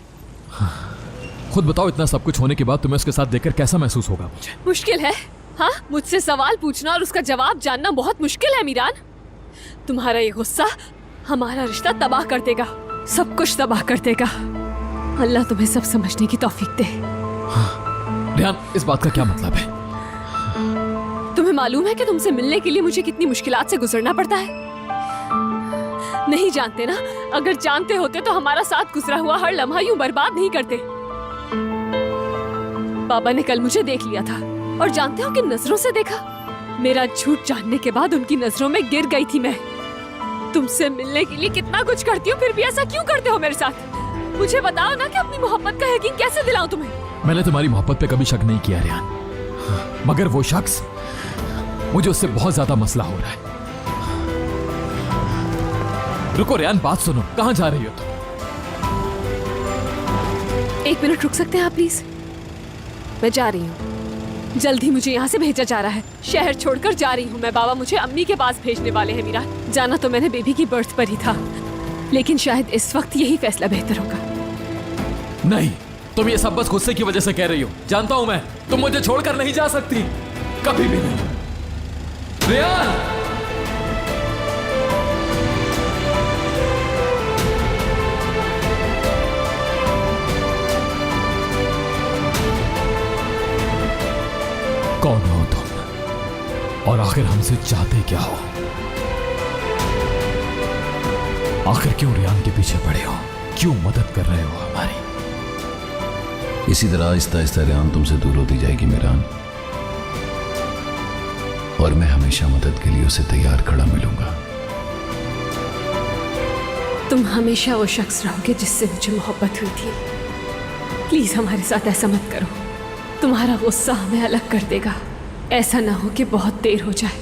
खुद बताओ, इतना सब कुछ होने के बाद तुम्हें उसके साथ देखकर कैसा महसूस होगा? मुझे मुश्किल है। हाँ, मुझसे सवाल पूछना और उसका जवाब जानना बहुत मुश्किल है मीरान। तुम्हारा ये गुस्सा हमारा रिश्ता तबाह कर देगा, सब कुछ तबाह कर देगा। अल्लाह तुम्हें सब समझने की तौफीक दे। रेयान, इस बात का क्या मतलब है? तुम्हें मालूम है कि तुमसे मिलने के लिए मुझे कितनी मुश्किलात से गुजरना पड़ता है? नहीं जानते ना? अगर जानते होते तो हमारा साथ गुजरा हुआ हर लम्हा यूं बर्बाद नहीं करते। बाबा ने कल मुझे देख लिया था, और जानते हो कि नजरों से देखा। मेरा झूठ जानने के बाद उनकी नजरों में गिर गई थी मैं। तुमसे मिलने के लिए कितना कुछ करती हूँ, फिर भी ऐसा क्यों करते हो मेरे साथ? मुझे बताओ ना कि अपनी मोहब्बत का यकीन कैसे दिलाऊं तुम्हें? मैंने तुम्हारी मोहब्बत पे कभी शक नहीं किया रेयान, मगर वो शख्स, मुझे उससे बहुत ज्यादा मसला हो रहा है। रुको रेयान, बात सुनो, कहाँ जा रही हो तुम? 1 मिनट रुक सकते हैं आप प्लीज? मैं जा रही हूँ, जल्द ही मुझे यहाँ से भेजा जा रहा है। शहर छोड़कर जा रही हूँ मैं। बाबा मुझे अम्मी के पास भेजने वाले हैं। मीरा, जाना तो मैंने बेबी की बर्थ पर ही था, लेकिन शायद इस वक्त यही फैसला बेहतर होगा। नहीं, तुम ये सब बस गुस्से की वजह से कह रही हो। जानता हूँ मैं, तुम मुझे छोड़कर नहीं जा सकती, कभी भी नहीं। रेयान! कौन हो तुम, और आखिर हमसे चाहते क्या हो? आखिर क्यों रियान के पीछे पड़े हो? क्यों मदद कर रहे हो हमारी? इसी तरह आहिस्ता आहिस्ता रियान तुमसे दूर होती जाएगी मीरान, और मैं हमेशा मदद के लिए उसे तैयार खड़ा मिलूंगा। तुम हमेशा वो शख्स रहोगे जिससे मुझे मोहब्बत हुई थी। प्लीज हमारे साथ ऐसा मत करो, तुम्हारा गुस्सा हमें अलग कर देगा। ऐसा ना हो कि बहुत देर हो जाए।